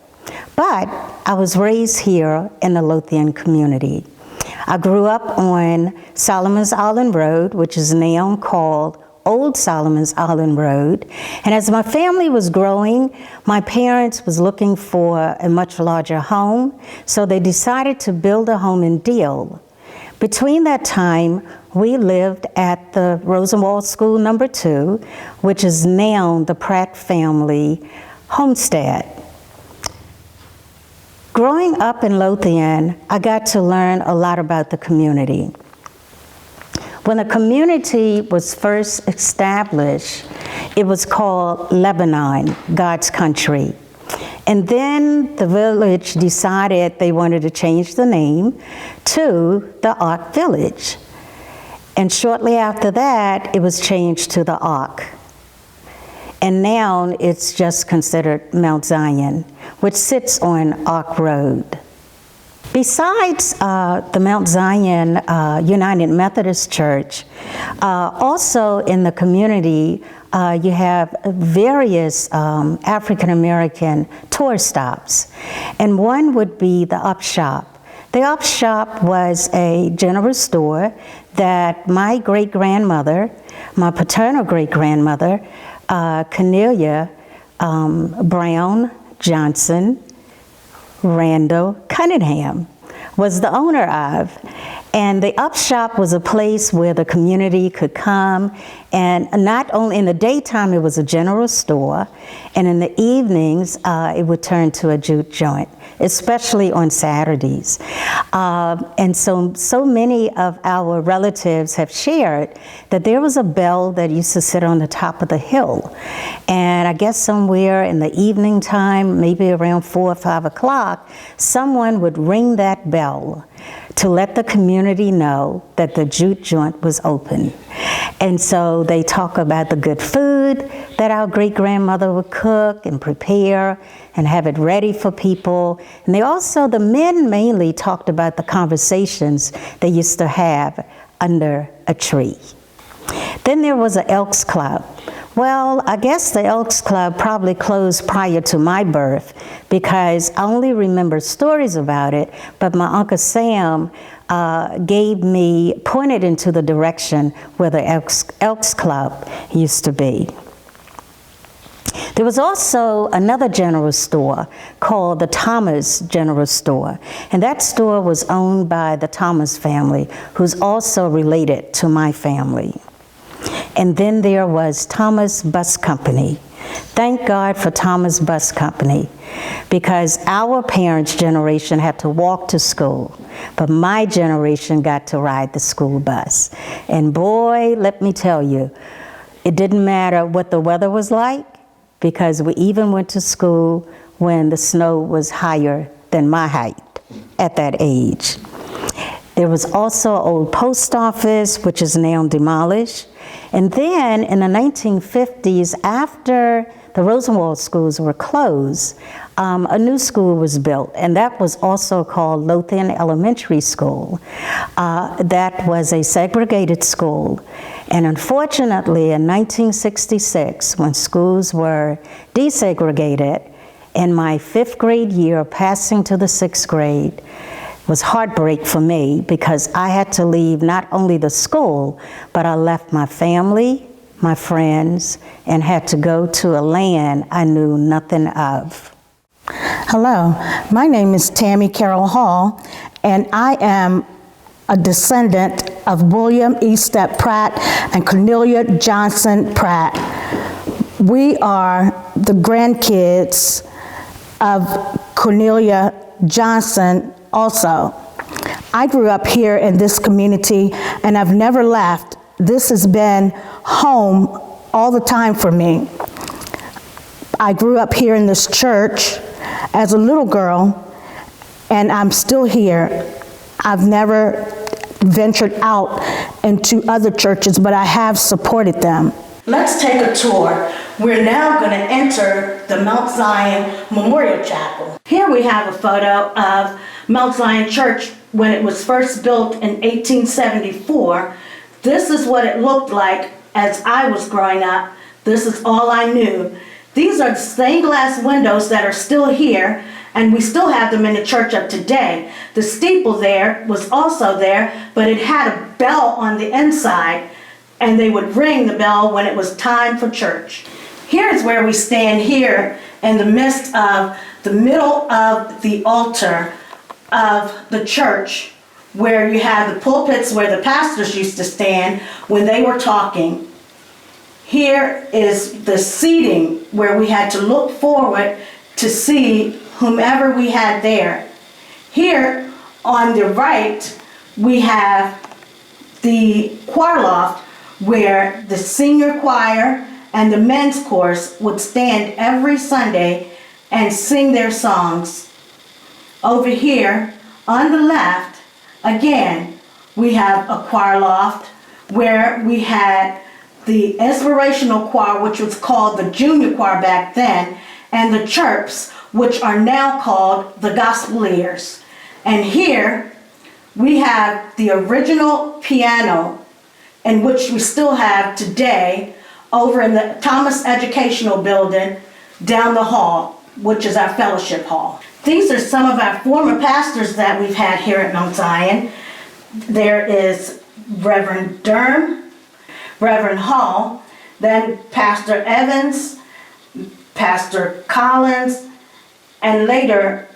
U: But I was raised here in the Lothian community. I grew up on Solomon's Island Road, which is now called Old Solomon's Island Road. And as my family was growing, my parents was looking for a much larger home, so they decided to build a home in Deal. Between that time, we lived at the Rosenwald School No. 2, which is now the Pratt family homestead. Growing up in Lothian, I got to learn a lot about the community. When the community was first established, it was called Lebanon, God's country. And then the village decided they wanted to change the name to the Ark Village. And shortly after that, it was changed to the Ark. And now it's just considered Mount Zion, which sits on Ark Road. Besides the Mount Zion United Methodist Church, also in the community, you have various African American tour stops. And one would be the Up Shop. The Up Shop was a general store that my great-grandmother, my paternal great-grandmother, Cornelia Brown Johnson Randall Cunningham, was the owner of. And the Up Shop was a place where the community could come, and not only in the daytime, it was a general store, and in the evenings, it would turn to a juke joint, especially on Saturdays. And so many of our relatives have shared that there was a bell that used to sit on the top of the hill. And I guess somewhere in the evening time, maybe around 4 or 5 o'clock, someone would ring that bell to let the community know that the juke joint was open. And so they talk about the good food that our great-grandmother would cook and prepare and have it ready for people. And they also, the men mainly talked about the conversations they used to have under a tree. Then there was an Elks Club. Well, I guess the Elks Club probably closed prior to my birth because I only remember stories about it, but my Uncle Sam pointed into the direction where the Elks Club used to be. There was also another general store called the Thomas General Store, and that store was owned by the Thomas family, who's also related to my family. And then there was Thomas Bus Company. Thank God for Thomas Bus Company, because our parents' generation had to walk to school, but my generation got to ride the school bus. And boy, let me tell you, it didn't matter what the weather was like, because we even went to school when the snow was higher than my height at that age. There was also an old post office, which is now demolished. And then in the 1950s, after the Rosenwald schools were closed, a new school was built, and that was also called Lothian Elementary School. That was a segregated school. And unfortunately, in 1966, when schools were desegregated, in my 5th grade year, passing to the 6th grade, was heartbreak for me, because I had to leave not only the school, but I left my family, my friends, and had to go to a land I knew nothing of.
L: Hello, my name is Tammy Carroll Hall, and I am a descendant of William E. Step Pratt and Cornelia Johnson Pratt. We are the grandkids of Cornelia Johnson also. I grew up here in this community, and I've never left. This has been home all the time for me. I grew up here in this church as a little girl, and I'm still here. I've never ventured out into other churches, but I have supported them.
N: Let's take a tour. We're now going to enter the Mount Zion Memorial Chapel. Here we have a photo of Mount Zion Church when it was first built in 1874. This is what it looked like as I was growing up. This is all I knew. These are the stained glass windows that are still here, and we still have them in the church of today. The steeple there was also there, but it had a bell on the inside, and they would ring the bell when it was time for church. Here's where we stand here in the midst of the middle of the altar of the church, where you have the pulpits where the pastors used to stand when they were talking. Here is the seating where we had to look forward to see whomever we had there. Here on the right, we have the choir loft where the senior choir and the men's chorus would stand every Sunday and sing their songs. Over here on the left, again, we have a choir loft where we had the inspirational choir, which was called the junior choir back then, and the chirps, which are now called the gospeliers. And here we have the original piano, in which we still have today over in the Thomas Educational Building down the hall, which is our fellowship hall. These are some of our former pastors that we've had here at Mount Zion. There is Reverend Durham, Reverend Hall, then Pastor Evans, Pastor Collins, and later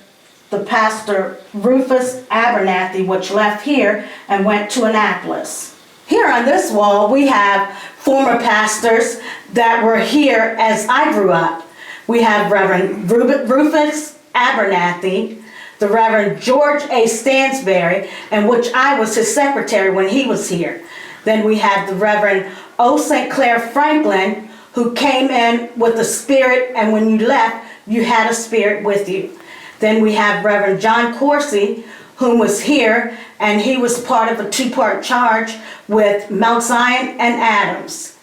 N: the Pastor Rufus Abernathy, which left here and went to Annapolis. Here on this wall, we have former pastors that were here as I grew up. We have Reverend Rufus Abernathy, the Reverend George A. Stansberry, and which I was his secretary when he was here. Then we have the Reverend O. St. Clair Franklin, who came in with a spirit, and when you left, you had a spirit with you. Then we have Reverend John Coursey, who was here, and he was part of a two-part charge with Mount Zion and Adams.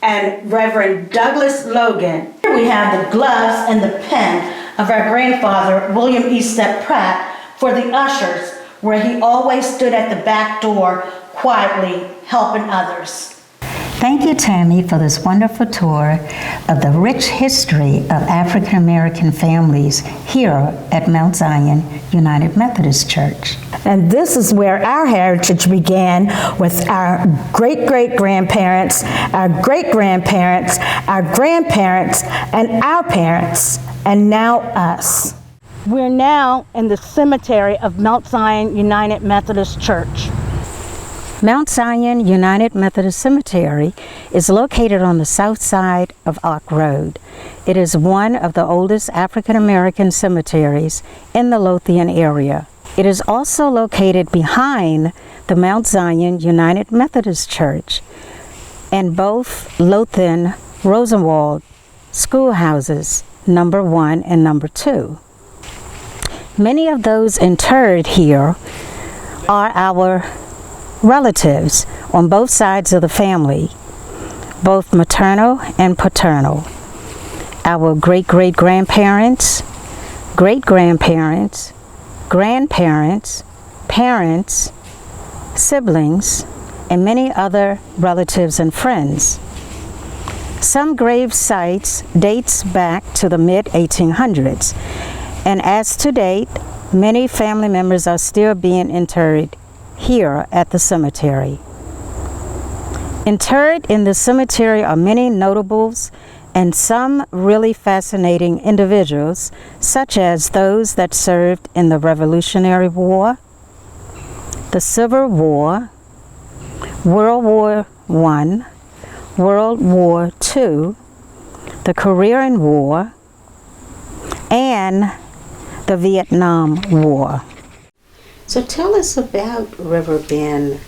N: And Reverend Douglas Logan. Here we have the gloves and the pen of our grandfather, William E. Step Pratt, for the ushers, where he always stood at the back door quietly helping others.
U: Thank you, Tammy, for this wonderful tour of the rich history of African American families here at Mount Zion United Methodist Church.
L: And this is where our heritage began, with our great-great-grandparents, our great-grandparents, our grandparents, and our parents, and now us. We're now in the cemetery of Mount Zion United Methodist Church.
U: Mount Zion United Methodist Cemetery is located on the south side of Ark Road. It is one of the oldest African American cemeteries in the Lothian area. It is also located behind the Mount Zion United Methodist Church and both Lothian Rosenwald schoolhouses, number 1 and number 2. Many of those interred here are our relatives on both sides of the family, both maternal and paternal. Our great-great-grandparents, great-grandparents, grandparents, parents, siblings, and many other relatives and friends. Some grave sites dates back to the mid-1800s, and as to date, many family members are still being interred here at the cemetery. Interred in the cemetery are many notables and some really fascinating individuals, such as those that served in the Revolutionary War, the Civil War, World War I, World War II, the Korean War, and the Vietnam War.
D: So tell us about River Bend.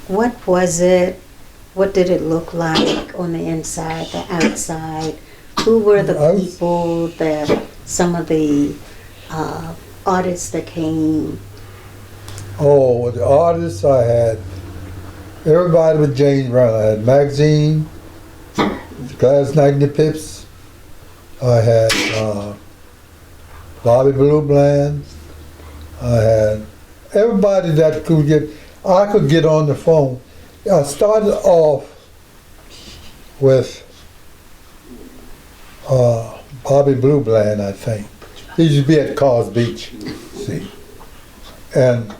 D: What was it? What did it look like on the inside, the outside? Who were the people, some of the artists that came?
H: Oh, the artists I had, everybody with James Brown. I had Magazine, Gladys Knight and the Pips. I had Bobby Blue Bland. I had everybody that I could get on the phone. I started off with Bobby Blue Bland, I think. He used to be at Carr's Beach, see. And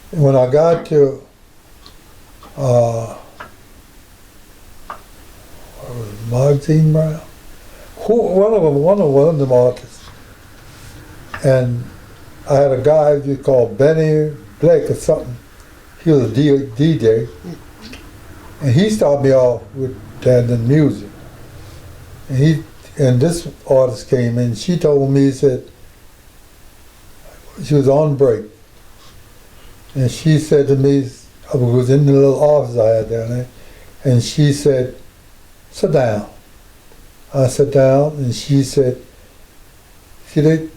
H: when I got to Magazine Brown, one of them artists, and I had a guy you called Benny Blake or something. He was a DJ, and he started me off with the music. And this artist came in. She told me, said she was on break, and she said to me, I was in the little office I had down there, and she said, "Sit down." I sat down, and she said, "See that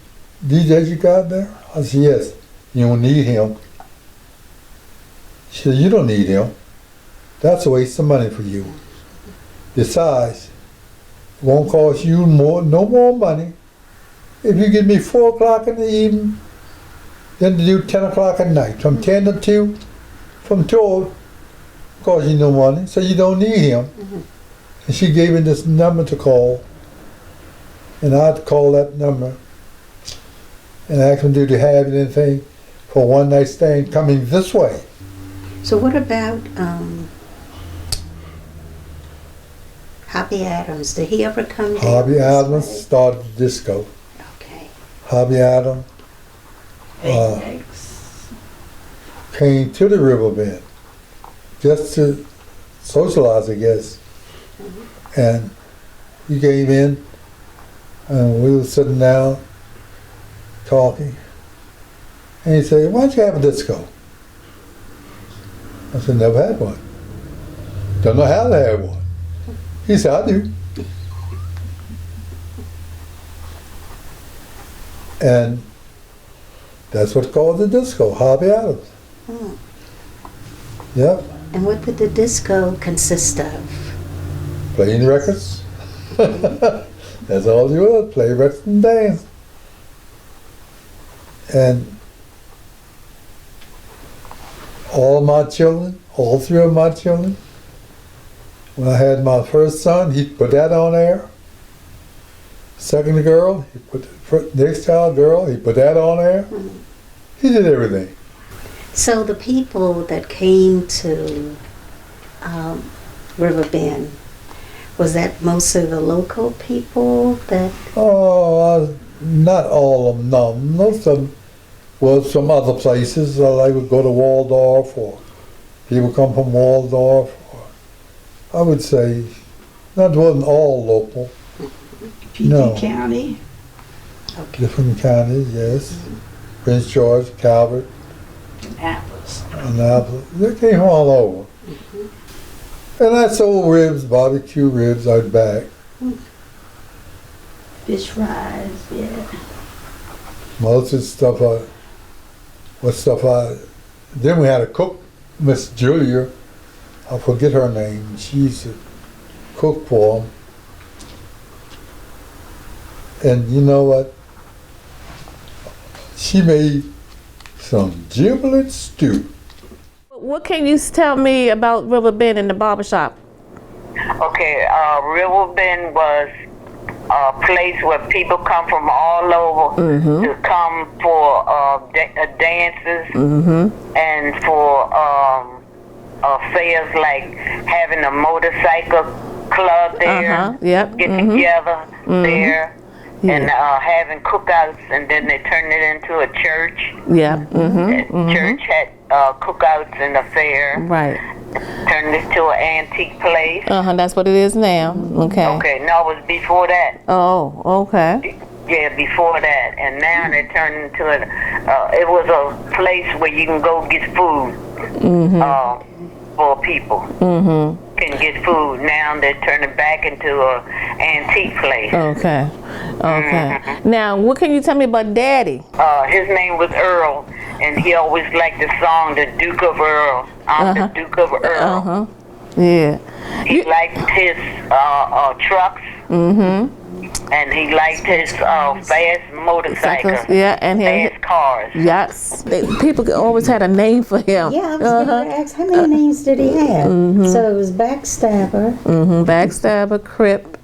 H: DJ you got there?" I said, "Yes." "You don't need him." She said, "You don't need him. That's a waste of money for you. Besides, it won't cost you no more money if you give me 4 o'clock in the evening than to do 10 o'clock at night. From 10 to 2, from 2, cost you no money, so you don't need him." Mm-hmm. And she gave me this number to call, and I'd call that number and ask them, "Do they have anything for one night stand coming this way?"
D: So what about Hobby Adams? Did he ever come down?
H: Hobby Adams started the disco.
D: Okay.
H: Hobby Adams came to the River Bend just to socialize, I guess. Mm-hmm. And he came in, and we were sitting down talking, and he said, "Why don't you have a disco?" I said, "Never had one. Don't know how to have one." He said, "I do." And that's what's called the disco, Hobby Adams.
D: Hmm.
H: Yep.
D: And what did the disco consist of?
H: Playing records. That's all you was, play records and dance. And all my children, all 3 of my children, when I had my first son, he put that on air. Second girl, he put next child girl, he put that on air. Mm-hmm. He did everything.
D: So the people that came to River Bend, was that most of the local people that?
H: Oh, not all of them, no. Most of them Well, some other places, I would go to Waldorf, or people come from Waldorf. I would say, that wasn't all local.
K: PG County.
H: Different counties, yes. Prince George, Calvert, Annapolis. They came all over. And I sold ribs, barbecue ribs out back.
K: Fish fries, yeah.
H: Most of the stuff then we had a cook, Miss Julia, I forget her name, she used to cook for them. And you know what? She made some giblet stew.
O: What can you tell me about Riverbend and the barbershop?
P: Okay, Riverbend was a place where people come from all over to come for dances and for affairs like having a motorcycle club there, get together there. And having cookouts, and then they turned it into a church. Church had cookouts and a fair.
O: Right.
P: Turned it to an antique place.
O: That's what it is now. Okay.
P: Okay, no, it was before that.
O: Oh, okay.
P: Yeah, before that, and now they turned into it was a place where you can go get food for people. Can get food. Now they're turning back into a antique place.
O: Okay. Now, what can you tell me about Daddy?
P: His name was Earl, and he always liked the song, "The Duke of Earl." I'm the Duke of Earl.
O: Yeah.
P: He liked his trucks. And he liked his fast motorcycles.
O: And
P: fast cars.
O: Yes. People always had a name for him.
D: Yeah, I was going to ask, how many names did he have? So it was Backstabber.
O: Backstabber, Crip,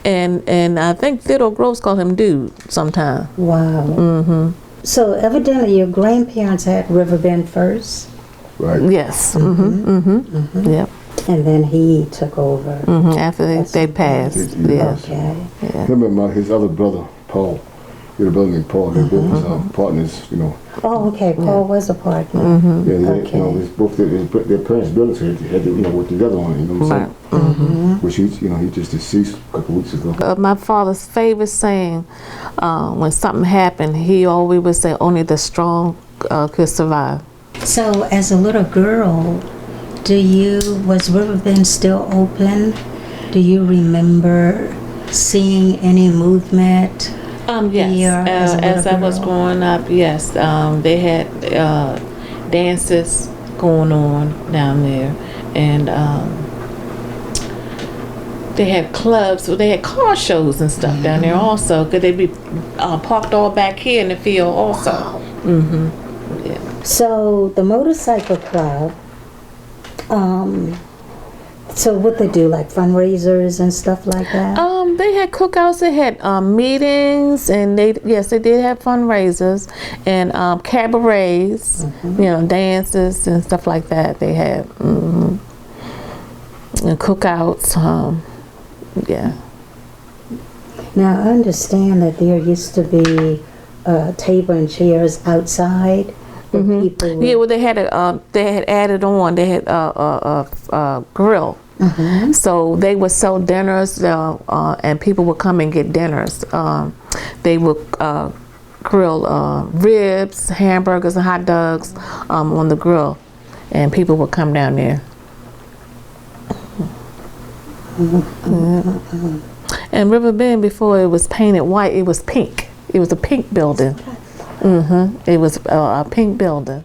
O: and I think Fiddle Gross called him Dude sometime.
D: Wow. So evidently your grandparents had Riverbend first?
H: Right.
O: Yes. Yep.
D: And then he took over.
O: After they passed. Yeah.
D: Okay.
Q: Him and his other brother, Paul. He had a brother named Paul. They both was partners, you know.
D: Oh, okay. Paul was a partner.
Q: Yeah, they, you know, both their parents' buildings had to, you know, work together on it. You know what I'm saying? Which he just deceased a couple weeks ago.
O: My father's favorite saying, when something happened, he always would say, "Only the strong could survive."
D: So as a little girl, was Riverbend still open? Do you remember seeing any movement?
O: Yes, as I was growing up, yes, they had dances going on down there, and they had clubs, so they had car shows and stuff down there also. Could they be parked all back here in the field also? Yeah.
D: So the motorcycle club. So what they do, like fundraisers and stuff like that?
O: They had cookouts, they had meetings, and they did have fundraisers and cabarets, you know, dances and stuff like that. They had and cookouts, yeah.
D: Now I understand that there used to be table and chairs outside.
O: Yeah, well, they had added on. They had a grill, so they would sell dinners, and people would come and get dinners. They would grill ribs, hamburgers, and hot dogs on the grill, and people would come down there. And Riverbend, before it was painted white, it was pink. It was a pink building. It was a pink building.